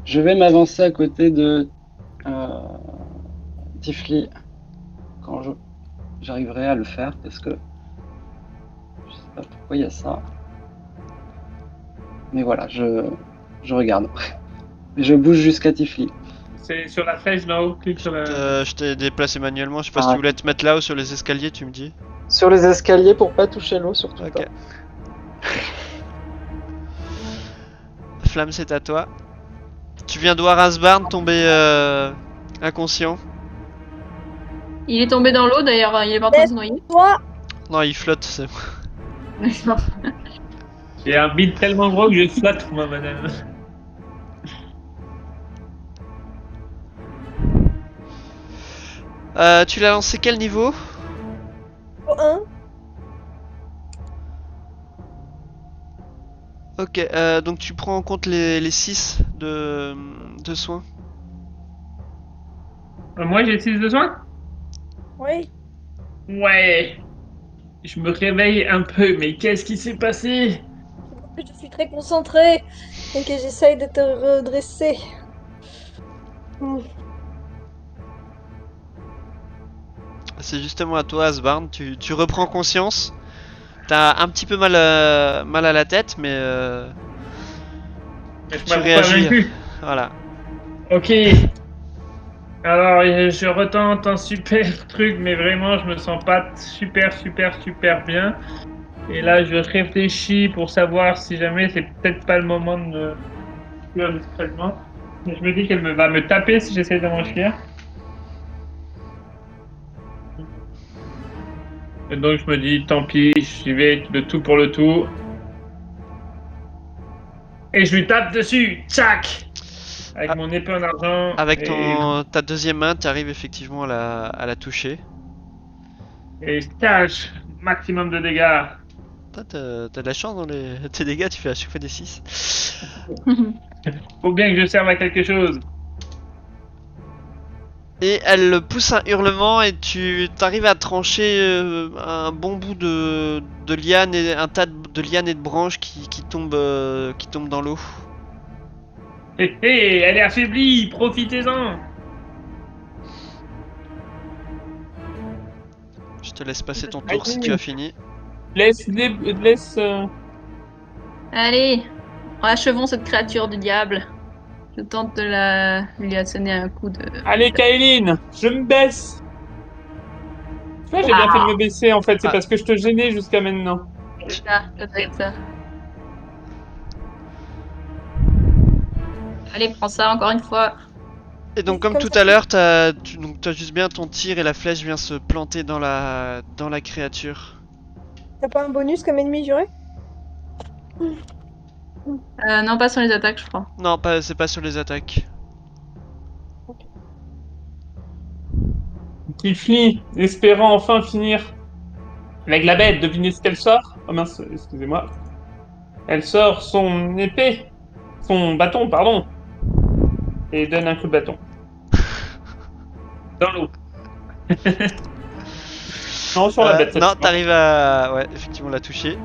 Je vais m'avancer à côté de Tifli quand j'arriverai à le faire parce que je sais pas pourquoi il y a ça. Mais voilà, je regarde. Je bouge jusqu'à Tifli. C'est sur la flèche d'en haut, clique sur la... Je t'ai déplacé manuellement, je sais pas si Ah. tu voulais te mettre là ou sur les escaliers, tu me dis. Sur les escaliers pour pas toucher l'eau, surtout Ok. pas. Flamme, c'est à toi. Tu viens de voir Asbarn tomber inconscient. Il est tombé dans l'eau d'ailleurs, il est pas en train de se noyer. Toi, Non, il flotte, c'est bon. J'ai un bide tellement gros que je flotte, moi, madame. Tu l'as lancé quel niveau? Oh, un. Ok, donc tu prends en compte les 6 de soins. Moi, j'ai 6 de soins? Oui. Ouais. Je me réveille un peu, mais qu'est-ce qui s'est passé? En plus, je suis très concentrée et que j'essaye de te redresser. Hmm. C'est justement à toi, Asbarn. Tu reprends conscience. T'as un petit peu mal, mal à la tête, mais Mais je tu m'avoue pas réagis. vaincu. Voilà. Ok. Alors, je retente un super truc, mais vraiment, je me sens pas super bien. Et là, je réfléchis pour savoir si jamais c'est peut-être pas le moment de me fuir discrètement. Mais je me dis qu'elle va me taper si j'essaie de m'enfuir. Et donc, je me dis, tant pis, j'y vais le tout pour le tout. Et je lui tape dessus, tchac! Avec Ah, mon épée en argent. avec ta deuxième main, tu arrives effectivement à la toucher. Et stage, maximum de dégâts. Putain, t'as de la chance dans tes dégâts, tu fais à chaque fois des 6. Faut bien que je serve à quelque chose. Et elle pousse un hurlement et tu t'arrives à trancher un bon bout de liane et un tas de lianes et de branches qui tombent dans l'eau. Hé hé, elle est affaiblie, profitez-en! Je te laisse passer ton tour si tu as fini. Laisse. Allez, achevons cette créature du diable. Je tente de lui asséner un coup de... Allez, Kaeline, je me baisse. Tu vois, j'ai bien fait de me baisser en fait, c'est Ah. parce que je te gênais jusqu'à maintenant. C'est ça, ça doit être ça. Allez, prends ça encore une fois. Et donc comme Comme tout ça, à l'heure, t'as juste bien ton tir et la flèche vient se planter dans la créature. T'as pas un bonus comme ennemi juré? Non, pas sur les attaques, je crois. Non, c'est pas sur les attaques. Tifli, espérant enfin finir avec la bête, devinez ce qu'elle sort. Oh mince, excusez-moi. Elle sort son épée, son bâton, pardon, et donne un coup de bâton. Dans l'eau. Non, sur la bête cette Non, fois. t'arrives à... Ouais, effectivement, la toucher.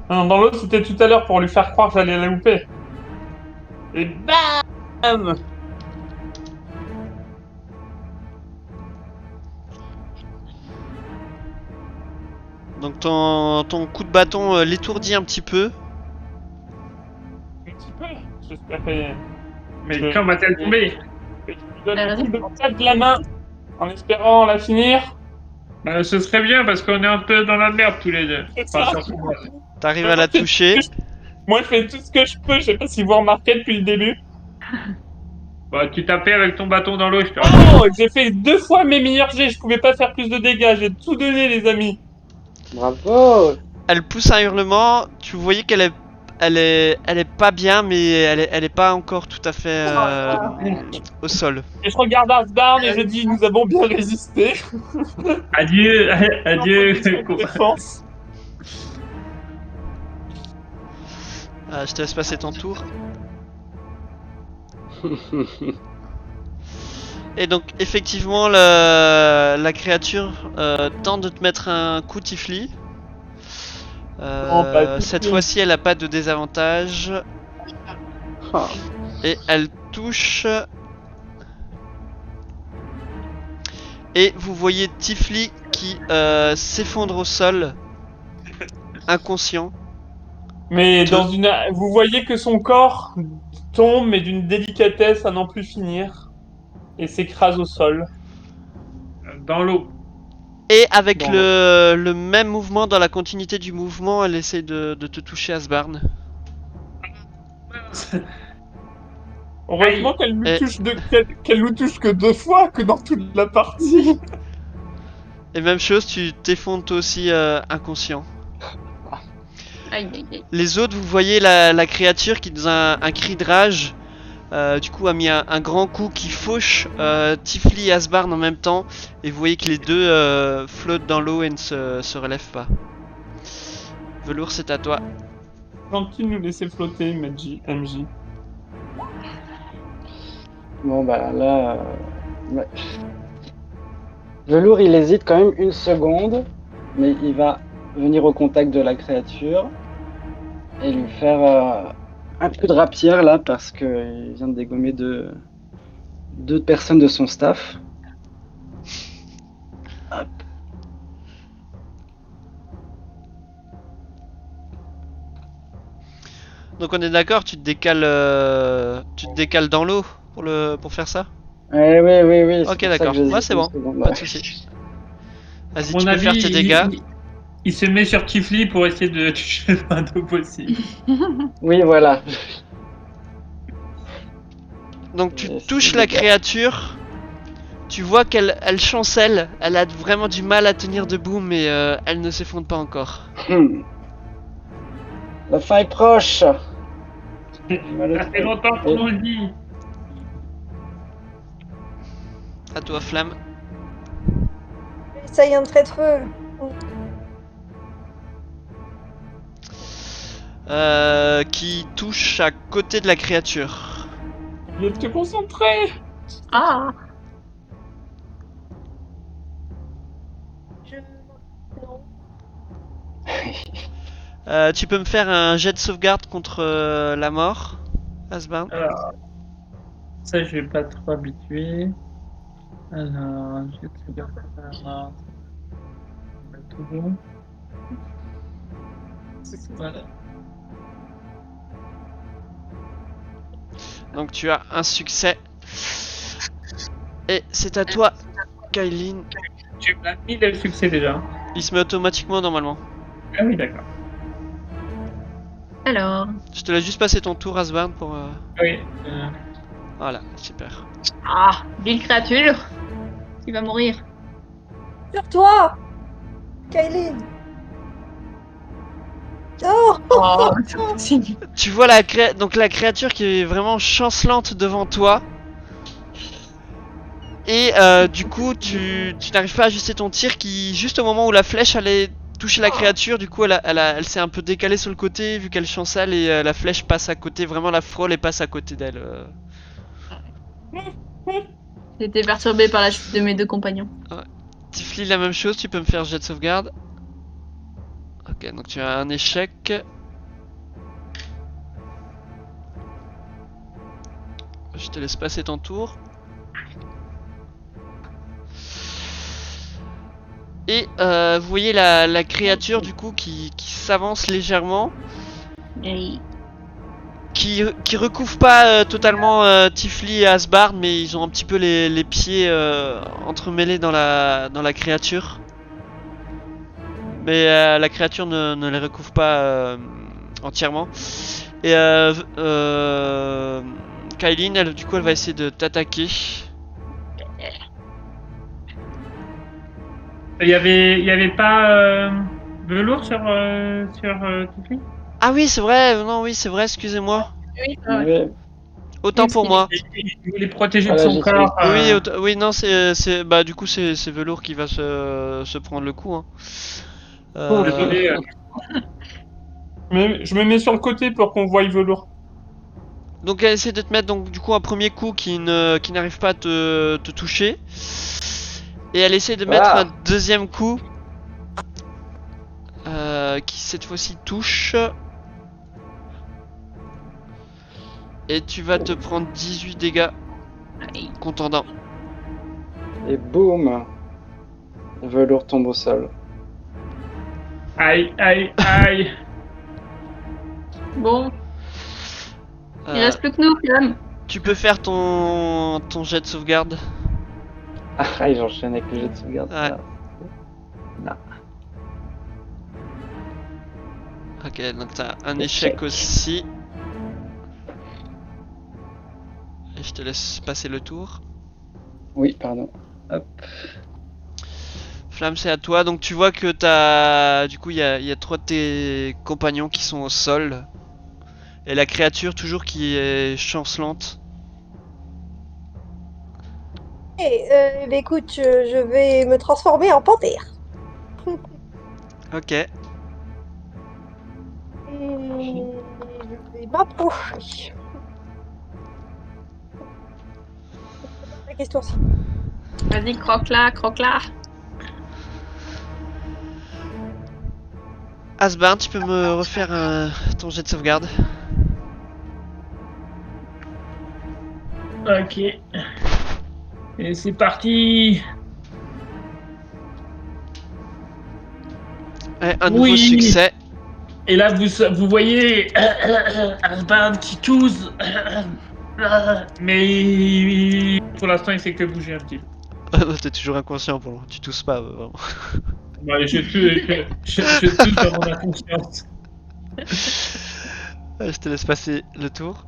Non, dans l'autre, c'était tout à l'heure pour lui faire croire que j'allais la louper. Et BAM! Donc ton coup de bâton l'étourdit un petit peu. Un petit peu. J'espère que... Mais quand va-t-elle tomber? Je lui donne un coup de patte de la main en espérant la finir. Ce serait bien parce qu'on est un peu dans la merde tous les deux. C'est Enfin, ça. surtout moi. T'arrives à la toucher. Moi, je fais tout ce que je peux. Je sais pas si vous remarquez depuis le début. Bah, tu tapais avec ton bâton dans l'eau, je te Oh, j'ai fait 2 fois mes meilleurs jets. Je pouvais pas faire plus de dégâts. J'ai tout donné, les amis. Bravo! Elle pousse un hurlement. Tu voyais qu'elle est pas bien, mais elle est pas encore tout à fait au sol. Et je regarde Asbarn et je dis, nous avons bien résisté. Adieu, adieu. Défense. Je te laisse passer ton tour. Et donc effectivement la créature tente de te mettre un coup Tifli. Oh, pas Cette Tifli. fois-ci elle a pas de désavantage. Ah. Et elle touche. Et vous voyez Tifli qui s'effondre au sol, inconscient. Mais vous voyez que son corps tombe, mais d'une délicatesse à n'en plus finir, et s'écrase au sol. Dans l'eau. Et avec Dans le même mouvement, dans la continuité du mouvement, elle essaie de te toucher, Asbarn. Heureusement qu'elle nous Et- touche qu'elle nous touche que 2 fois, que dans toute la partie. Et même chose, tu t'effondres toi aussi inconscient. Aïe, aïe, aïe. Les autres, vous voyez la créature qui, dans un cri de rage, du coup a mis un grand coup qui fauche Tifli et Asbarn en même temps. Et vous voyez que les deux flottent dans l'eau et ne se relèvent pas. Velours, c'est à toi. Gentil de nous laisser flotter, MJ. Bon, bah là. Ouais. Velours, il hésite quand même une seconde, mais il va venir au contact de la créature et lui faire un coup de rapière là, parce qu'il vient de dégommer deux personnes de son staff. Hop. Donc on est d'accord, tu te décales dans l'eau pour faire ça? Oui. Ok, d'accord. Ouais, c'est bon. Pas de soucis. Vas-y, tu peux faire tes dégâts. Il se met sur Tifli pour essayer de toucher le moins d'eau possible. Oui, voilà. Donc tu Et touches c'est la dégâts. créature. Tu vois qu'elle chancelle. Elle a vraiment du mal à tenir debout, mais elle ne s'effondre pas encore. La fin est proche. Ça fait longtemps qu'on nous le dit. À toi, Flamme. Ça y est, un traîtreux. Qui touche à côté de la créature. Il est te concentré. Ah, Non. Tu peux me faire un jet de sauvegarde contre la mort, Asbarn? Alors, ça, je vais pas trop habituer. Alors, je vais te regarder. Alors, tout bon. Voilà. Donc tu as un succès. Et c'est à toi, Kailin. Tu m'as mis le succès déjà. Il se met automatiquement normalement. Ah oui, d'accord. alors. Je te laisse juste passer ton tour, Asbarn, pour... Oui. Voilà, super. Ah, ville créature. Tu vas mourir. Sur toi, Kailin. Oh, Oh, c'est pas possible. Tu vois donc la créature qui est vraiment chancelante devant toi. Et du coup, tu n'arrives pas à ajuster ton tir qui, juste au moment où la flèche allait toucher la créature, du coup elle s'est un peu décalée sur le côté vu qu'elle chancelle et la flèche passe à côté, vraiment la frôle et passe à côté d'elle. J'étais perturbé par la chute de mes deux compagnons. Tifli, la même chose, tu peux me faire jet de sauvegarde. Ok, donc tu as un échec. Je te laisse passer ton tour. Et vous voyez la créature du coup qui s'avance légèrement, Et qui recouvre pas totalement Tifli et Asbarn, mais ils ont un petit peu les pieds entremêlés dans la créature. Mais la créature ne les recouvre pas entièrement. Et Kailin, elle, du coup, elle va essayer de t'attaquer. Il y avait pas velours sur Tifli? Ah oui, c'est vrai, non, oui, c'est vrai, excusez-moi. oui, ça va. Oui. Autant pour moi. Il voulait protéger Voilà, de son j'y corps. Oui, non, bah du coup, c'est Velours qui va se prendre le coup. Hein. Oh, désolé. Mais je me mets sur le côté pour qu'on voie velours. Donc elle essaie de te mettre donc du coup un premier coup qui n'arrive pas à te toucher. Et elle essaie de mettre un deuxième coup qui cette fois-ci touche. Et tu vas te prendre 18 dégâts Aïe. contendant. Et boum, Velours tombe au sol. Aïe. Bon, il Euh, reste plus que nous, Flamme. tu peux faire ton jet de sauvegarde. Ah, j'enchaîne avec le jet de sauvegarde. Ouais. Non. Ok, donc t'as un échec aussi. Et je te laisse passer le tour. Oui, pardon. Hop. Flamme, c'est à toi. Donc tu vois que t'as... Du coup, il y a 3 de tes compagnons qui sont au sol. Et la créature, toujours qui est chancelante. Écoute, je vais me transformer en panthère. Ok. Et je vais m'approcher. La question-ci. Vas-y, croque-la, croque-la. Asbin, tu peux me refaire ton jet de sauvegarde? Ok. Et c'est parti. Et un nouveau Oui. succès. Et là, vous voyez Asbad qui tousse. Mais pour l'instant, il fait que bouger un petit peu. T'es toujours inconscient pour le moment. Tu tousses pas, vraiment. Ouais, je touche dans mon inconscience. Je te laisse passer le tour.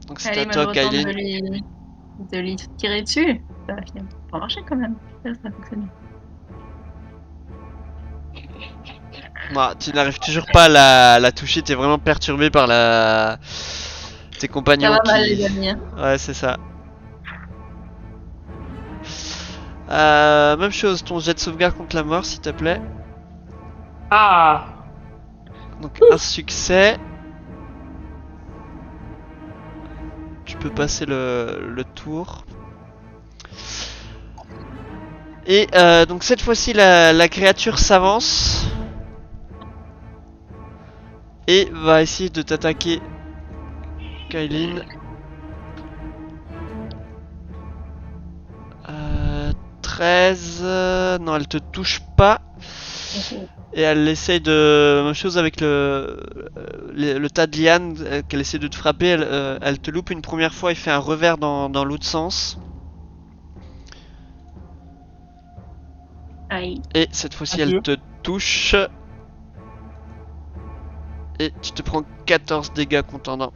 Donc c'est Allez, à moi, toi, je retente Kailin. de lui tirer dessus. Ça va finir par marcher quand même. Ça fonctionne. Non, tu n'arrives toujours pas à la toucher. T'es vraiment perturbé par tes Ça compagnons va mal, qui. les amis. Hein. Ouais, c'est ça. Même chose, ton jet de sauvegarde contre la mort, s'il te plaît. Ah! Donc un succès. Tu peux passer le tour. Et donc cette fois-ci, la créature s'avance. Et va essayer de t'attaquer, Kailin. 13. Non, elle te touche pas. Et elle essaye de. Même chose avec le tas de lianes qu'elle essaie de te frapper. Elle te loupe une première fois et fait un revers dans l'autre sens. Aïe. Et cette fois-ci, elle Adieu. te touche. Et tu te prends 14 dégâts contendants.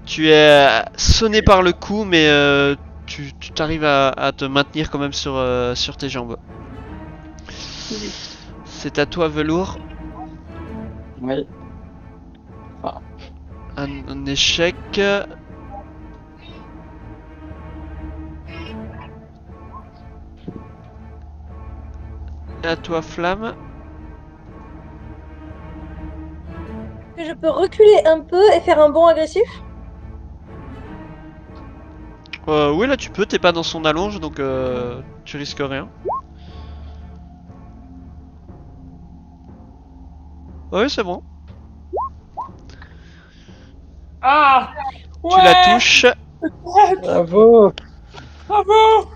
Tu es sonné par le coup, mais tu t'arrives à te maintenir quand même sur tes jambes. C'est à toi, Velours. Oui. Un échec. Et à toi, Flamme. Est-ce que je peux reculer un peu et faire un bond agressif? Oui, là tu peux, t'es pas dans son allonge, donc tu risques rien. Oui, c'est bon. Ah! Tu la Ouais! touches. Bravo. Bravo!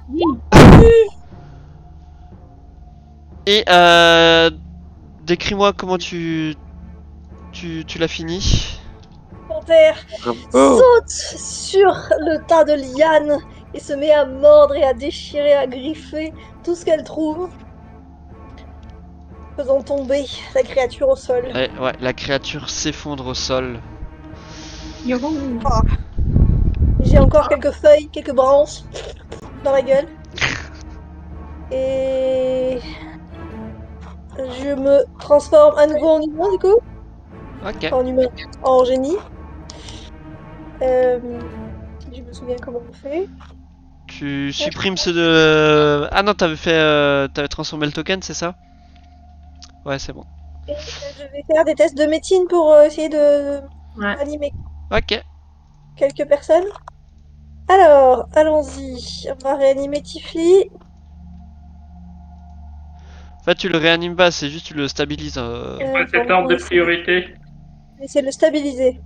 Et décris-moi comment tu l'as fini. Panthère Bravo. saute sur le tas de lianes et se met à mordre et à déchirer, à griffer tout ce qu'elle trouve, faisant tomber la créature au sol. Ouais, la créature s'effondre au sol. Youhou. Ah. J'ai encore quelques feuilles, quelques branches dans la gueule. Et je me transforme à nouveau en humain du coup. Ok. Enfin, en humain, en génie. Si je me souviens comment on fait. Tu supprimes ceux de. Ah non, t'avais transformé le token, c'est ça? Ouais, c'est bon. Et je vais faire des tests de médecine pour essayer de Ouais. animer Ok. quelques personnes. Alors, allons-y. On va réanimer Tifli. En fait, tu le réanimes pas, c'est juste tu le stabilises. Pas cet ordre de priorité. On va essayer de le stabiliser.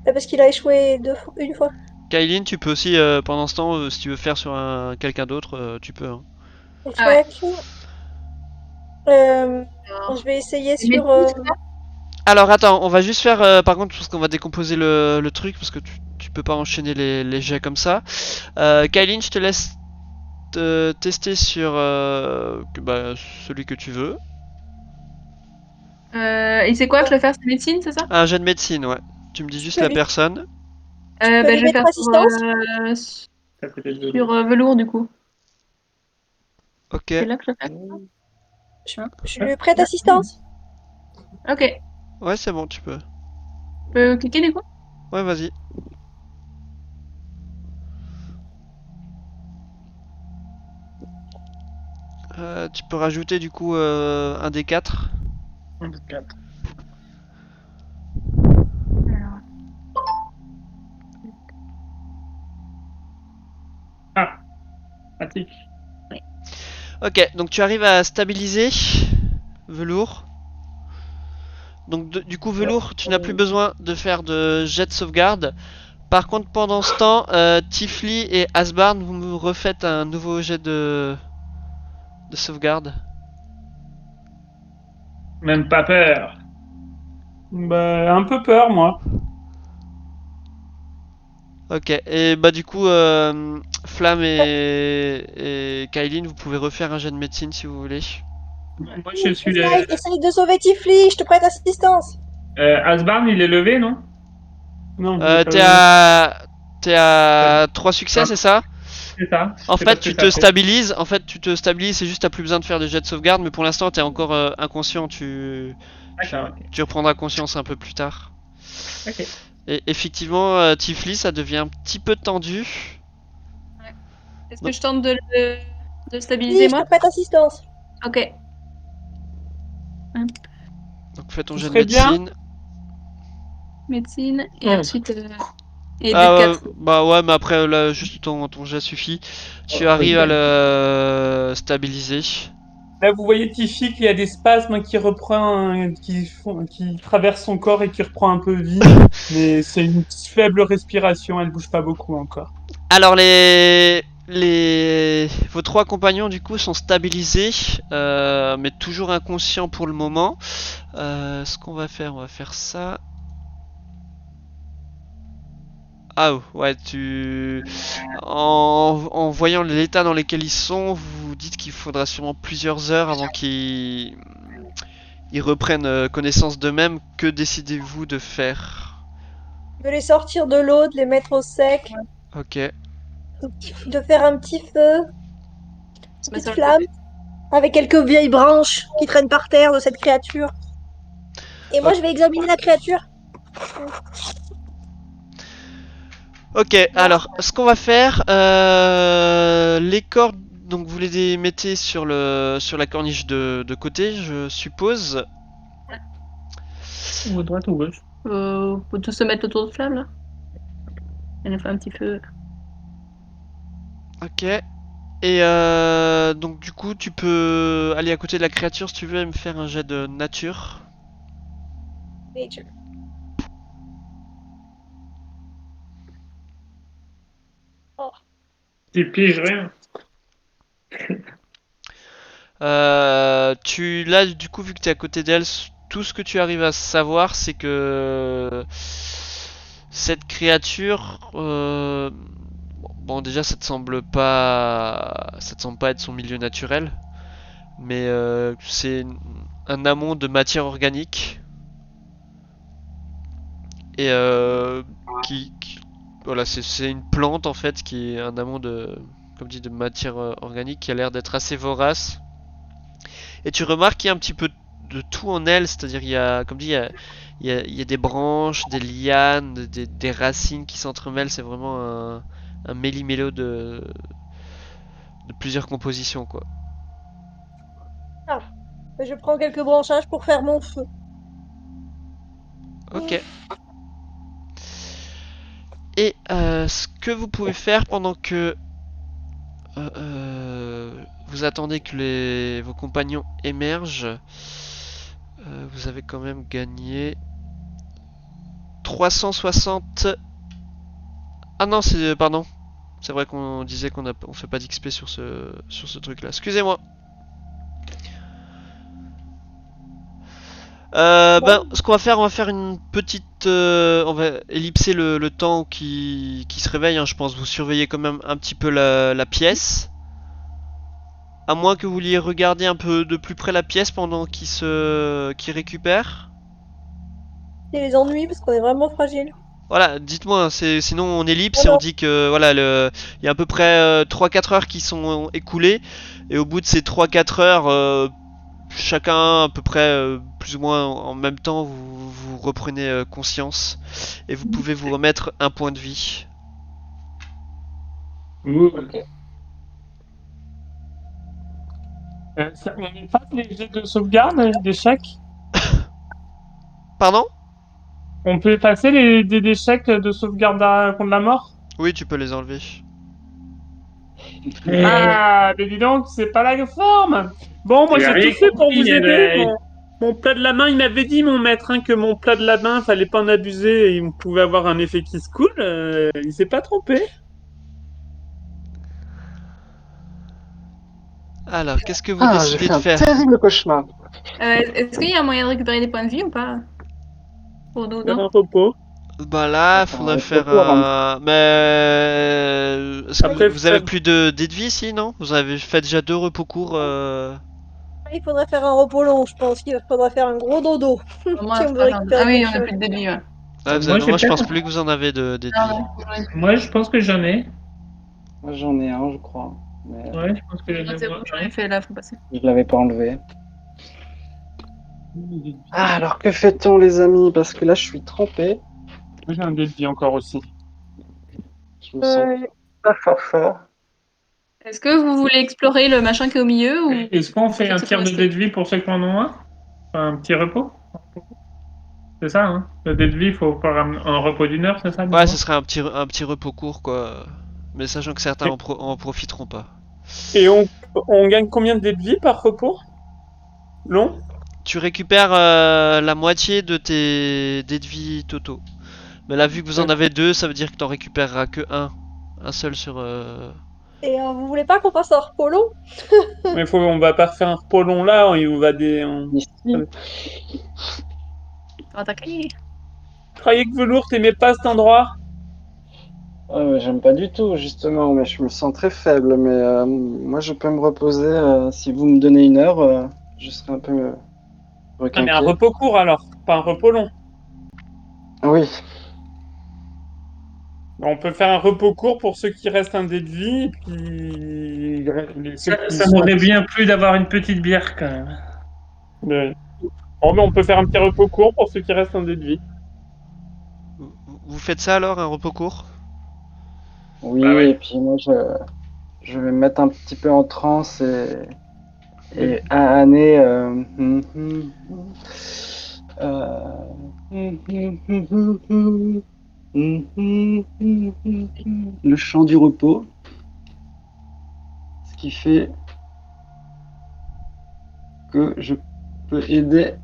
Parce qu'il a échoué une fois. Kailin, tu peux aussi, pendant ce temps, si tu veux faire sur quelqu'un d'autre, tu peux. Hein. Ah ouais. Échec. Je vais essayer Mais sur. tout, c'est ça Alors attends, on va juste faire, par contre, parce qu'on va décomposer le truc, parce que tu peux pas enchaîner les jets comme ça. Kailin, je te laisse tester sur celui que tu veux. Et c'est quoi que je vais faire? C'est médecine, c'est ça? Un jet de médecine, ouais. Tu me dis juste la personne. peux Je lui vais mettre faire assistance sur velours du coup. Ok. C'est là que je vais faire. Je lui prête assistance. Ok. Ouais, c'est bon, tu peux. Je peux cliquer du coup? Ouais, vas-y. Tu peux rajouter du coup un des 4. Alors, Ah, pratique. Ok, donc tu arrives à stabiliser Velours. Donc du coup Velours, tu n'as plus besoin de faire de jet de sauvegarde. Par contre pendant ce temps, Tifli et Asbarn, vous me refaites un nouveau jet de sauvegarde. Même pas peur. Bah, un peu peur, moi. Ok, et bah du coup Flamme et Kylin, vous pouvez refaire un jet de médecine si vous voulez. Moi, je suis Sky, essaye de sauver Tifli, je te prête assistance. Asbarn, il est levé, non? Non, il est pas T'es levé. à 3 succès, Ah, c'est ça? c'est ça. Je En sais pas fait, ce que tu ça te fait. stabilises. En fait, tu te stabilises. C'est juste t'as plus besoin de faire de jet de sauvegarde. Mais pour l'instant, t'es encore inconscient. D'accord, ok. Tu reprendras conscience un peu plus tard. Ok. Et effectivement, Tifli, ça devient un petit peu tendu. est-ce Non. que je tente de le stabiliser Oui, je moi? te prête assistance. Ok. Donc fais ton Ce jet de serait bien. médecine. Médecine et Hmm. ensuite et Ah D4. bah ouais, mais après là, juste ton jet suffit. Tu arrives à le stabiliser. Là, vous voyez Tiffy qui a des spasmes qui reprend, qui traverse son corps et qui reprend un peu vie. Mais c'est une faible respiration, elle bouge pas beaucoup encore. Alors vos 3 compagnons du coup sont stabilisés, mais toujours inconscients pour le moment. Ce qu'on va faire, on va faire ça. Ah ouais, en voyant l'état dans lequel ils sont, vous vous dites qu'il faudra sûrement plusieurs heures avant qu'ils reprennent connaissance d'eux-mêmes. Que décidez-vous de faire? De les sortir de l'eau, de les mettre au sec, Ok. de faire un petit feu, Se met petite sur le flamme, côté. avec quelques vieilles branches qui traînent par terre de cette créature. Et moi, Ok. je vais examiner la créature. Ok, alors ce qu'on va faire, les cordes, donc vous les mettez sur la corniche de côté, je suppose. Ou à droite ou gauche. Faut tous se mettre autour de flamme là. Elle nous fait un petit feu. Ok. Et donc du coup, tu peux aller à côté de la créature si tu veux et me faire un jet de nature. Nature. Oh. Tu piges rien. Là, du coup, vu que tu es à côté d'elle, tout ce que tu arrives à savoir, c'est que cette créature, bon, déjà, ça te semble pas être son milieu naturel, mais c'est un amont de matière organique et voilà, c'est une plante en fait qui est un amont de, comme dit, de matière organique qui a l'air d'être assez vorace. Et tu remarques qu'il y a un petit peu de tout en elle, c'est-à-dire il y a, comme dit, il y a des branches, des lianes, des racines qui s'entremêlent, c'est vraiment un méli-mélo de plusieurs compositions quoi. Ah. Je prends quelques branchages pour faire mon feu. Ok. Et ce que vous pouvez faire pendant que vous attendez que vos compagnons émergent, vous avez quand même gagné 360. Ah non, pardon. C'est vrai qu'on disait on fait pas d'XP sur ce truc là. Excusez-moi. Ce qu'on va faire, on va faire une petite, on va ellipser le temps qui se réveille. Hein, je pense. Vous surveillez quand même un petit peu la pièce. À moins que vous vouliez regarder un peu de plus près la pièce pendant qu'il récupère. Et les ennuis parce qu'on est vraiment fragile. Voilà, dites-moi, sinon on ellipse Oh et on non. dit que voilà, il y a à peu près 3-4 heures qui sont écoulées. Et au bout de ces 3-4 heures, chacun à peu près plus ou moins en même temps vous reprenez conscience et vous pouvez vous remettre un point de vie. Ouh. Ok. On passe les jets de sauvegarde d'échecs. Pardon? On peut passer des échecs de sauvegarde contre la mort. Oui, tu peux les enlever. Ah, mais dis donc, c'est pas la forme. Bon, moi Tu as j'ai rien tout fait pour compris, vous aider. Mireille. Mon plat de la main, il m'avait dit, mon maître, hein, que mon plat de la main, fallait pas en abuser et il pouvait avoir un effet qui se coule. Il s'est pas trompé. Alors, qu'est-ce que vous Ah, j'ai décidez fait de un faire? terrible cauchemar. Est-ce qu'il y a un moyen de récupérer des points de vie ou pas? Pour nous, Faire non? un repos. Bah là, Attends, faudrait on faire peut pas, un... Mais... est-ce que Après, vous avez faire- plus de dés de vie ici, non? Vous avez fait déjà 2 repos courts Il faudrait faire un repos long, je pense qu'il faudrait faire un gros dodo. Moi, Si on veut récupérer ah oui, quelque on a chose. plus de débit, ouais. Ah, Moi, j'ai moi je pas- pense plus que vous en avez de dés de Non, vie. non, j'en ai plus. Moi, je pense que j'en ai. Moi, j'en ai un, je crois. Mais Ouais, je pense que Moi, c'est bon, j'en ai fait là, faut passer. je l'avais pas enlevé. Ah, alors que fait-on, les amis? Parce que là, je suis trempé. Moi, j'ai un dé de vie encore aussi. Je me sens pas fort. Est-ce que vous voulez explorer le machin qui est au milieu ou... Est-ce qu'on fait un C'est tir pour de rester. dé de vie pour ceux qui en ont un? Enfin, un petit repos? C'est ça, hein? Le dé de vie, il faut faire un repos d'une heure, c'est ça? Ouais, ce serait un petit repos court, quoi. Mais sachant que certains en profiteront pas. Et on gagne combien de dés de vie par repos? Long? Tu récupères la moitié de tes dés de vie totaux. Mais là, vu que vous en avez 2, ça veut dire que t'en récupéreras que un. Un seul sur... Et vous voulez pas qu'on fasse un repos long? Mais on va pas faire un repos long là, on va Ici. Faut attaquer. Je croyais que Velours t'aimais pas cet endroit. Ouais, mais j'aime pas du tout, justement, mais je me sens très faible. Mais moi, je peux me reposer. Si vous me donnez 1 heure, je serai un peu Ah, mais un requinqué. repos court alors, pas un repos long. Oui, On peut faire un repos court pour ceux qui restent un dé de vie, et puis ceux qui Ça sont- m'aurait bien plu d'avoir une petite bière quand même. Ouais. Bon, mais on peut faire un petit repos court pour ceux qui restent un dé de vie. Vous faites ça alors, un repos court? oui, Bah ouais. et puis moi, je vais me mettre un petit peu en transe et année. Le chant du repos. Ce qui fait que je peux aider.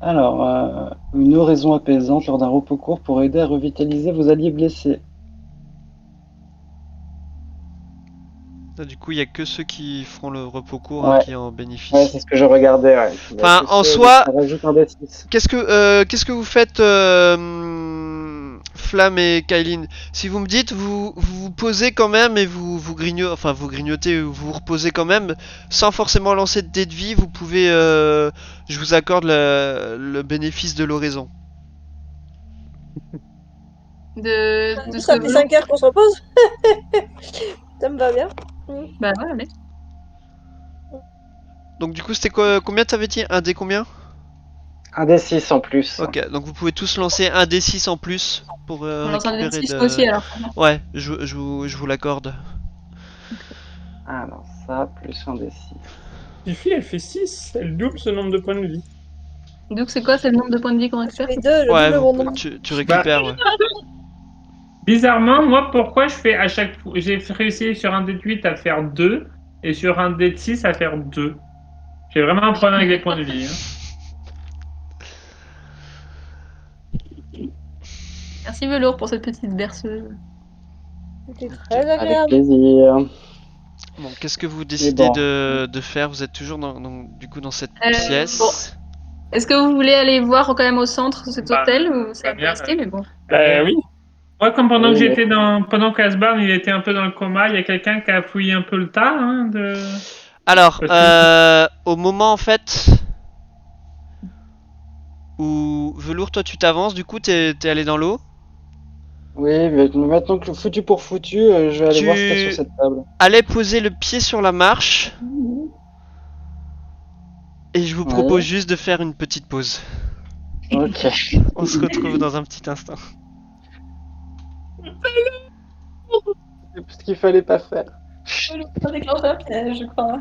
Alors, une oraison apaisante lors d'un repos court pour aider à revitaliser vos alliés blessés. Ah, du coup, il y a que ceux qui feront le repos court hein, Ouais. qui en bénéficient. Ouais, c'est ce que je regardais. Ouais. Enfin, en Ça soi- rajoute un D6. Qu'est-ce que vous faites, Flamme et Kyline? Si vous me dites, vous posez quand même et vous grignotez ou vous reposez quand même, sans forcément lancer de dés de vie, vous pouvez, je vous accorde le bénéfice de l'oraison. De ce Ça que fait vous... 5 heures qu'on se repose. Ça me va bien. Bah ouais, allez. Donc du coup, c'était quoi, combien t'avais dit? Un dé combien? Un D6 en plus. Ok, donc vous pouvez tous lancer un D6 en plus pour On lance un récupérer D6 de... aussi alors. Ouais, je vous l'accorde. Alors, ça, plus un D6. Fifi, elle fait 6, elle double ce nombre de points de vie. Donc c'est quoi? C'est le nombre de points de vie qu'on récupère? Les deux, le Ouais, double bon nombre. tu récupères, ouais. Bizarrement, moi, pourquoi je fais à chaque fois. J'ai réussi sur un dé de 8 à faire 2 et sur un dé de 6 à faire 2. J'ai vraiment un problème avec les points de vie. Hein. Merci Velours pour cette petite berceuse. C'était très Avec agréable. plaisir. Bon, qu'est-ce que vous décidez bon. de faire? Vous êtes toujours du coup dans cette pièce. bon. Est-ce que vous voulez aller voir quand même au centre cet Bah, hôtel ou c'est bah un peu bien, risqué mais bon. Oui. Moi, comme pendant que Oui, j'étais pendant qu'Asbarn il était un peu dans le coma, il y a quelqu'un qui a fouillé un peu le tas de. Alors, Parce que- au moment en fait où Velours, toi tu t'avances, du coup t'es allé dans l'eau. Oui, mais maintenant que foutu pour foutu, je vais aller Tu- voir ce qu'il y a sur cette table. Allez poser le pied sur la marche. vous propose juste de faire une petite pause. Ok. On se retrouve dans un petit instant. C'est ce qu'il fallait pas faire. On déclenche un piège, je crois.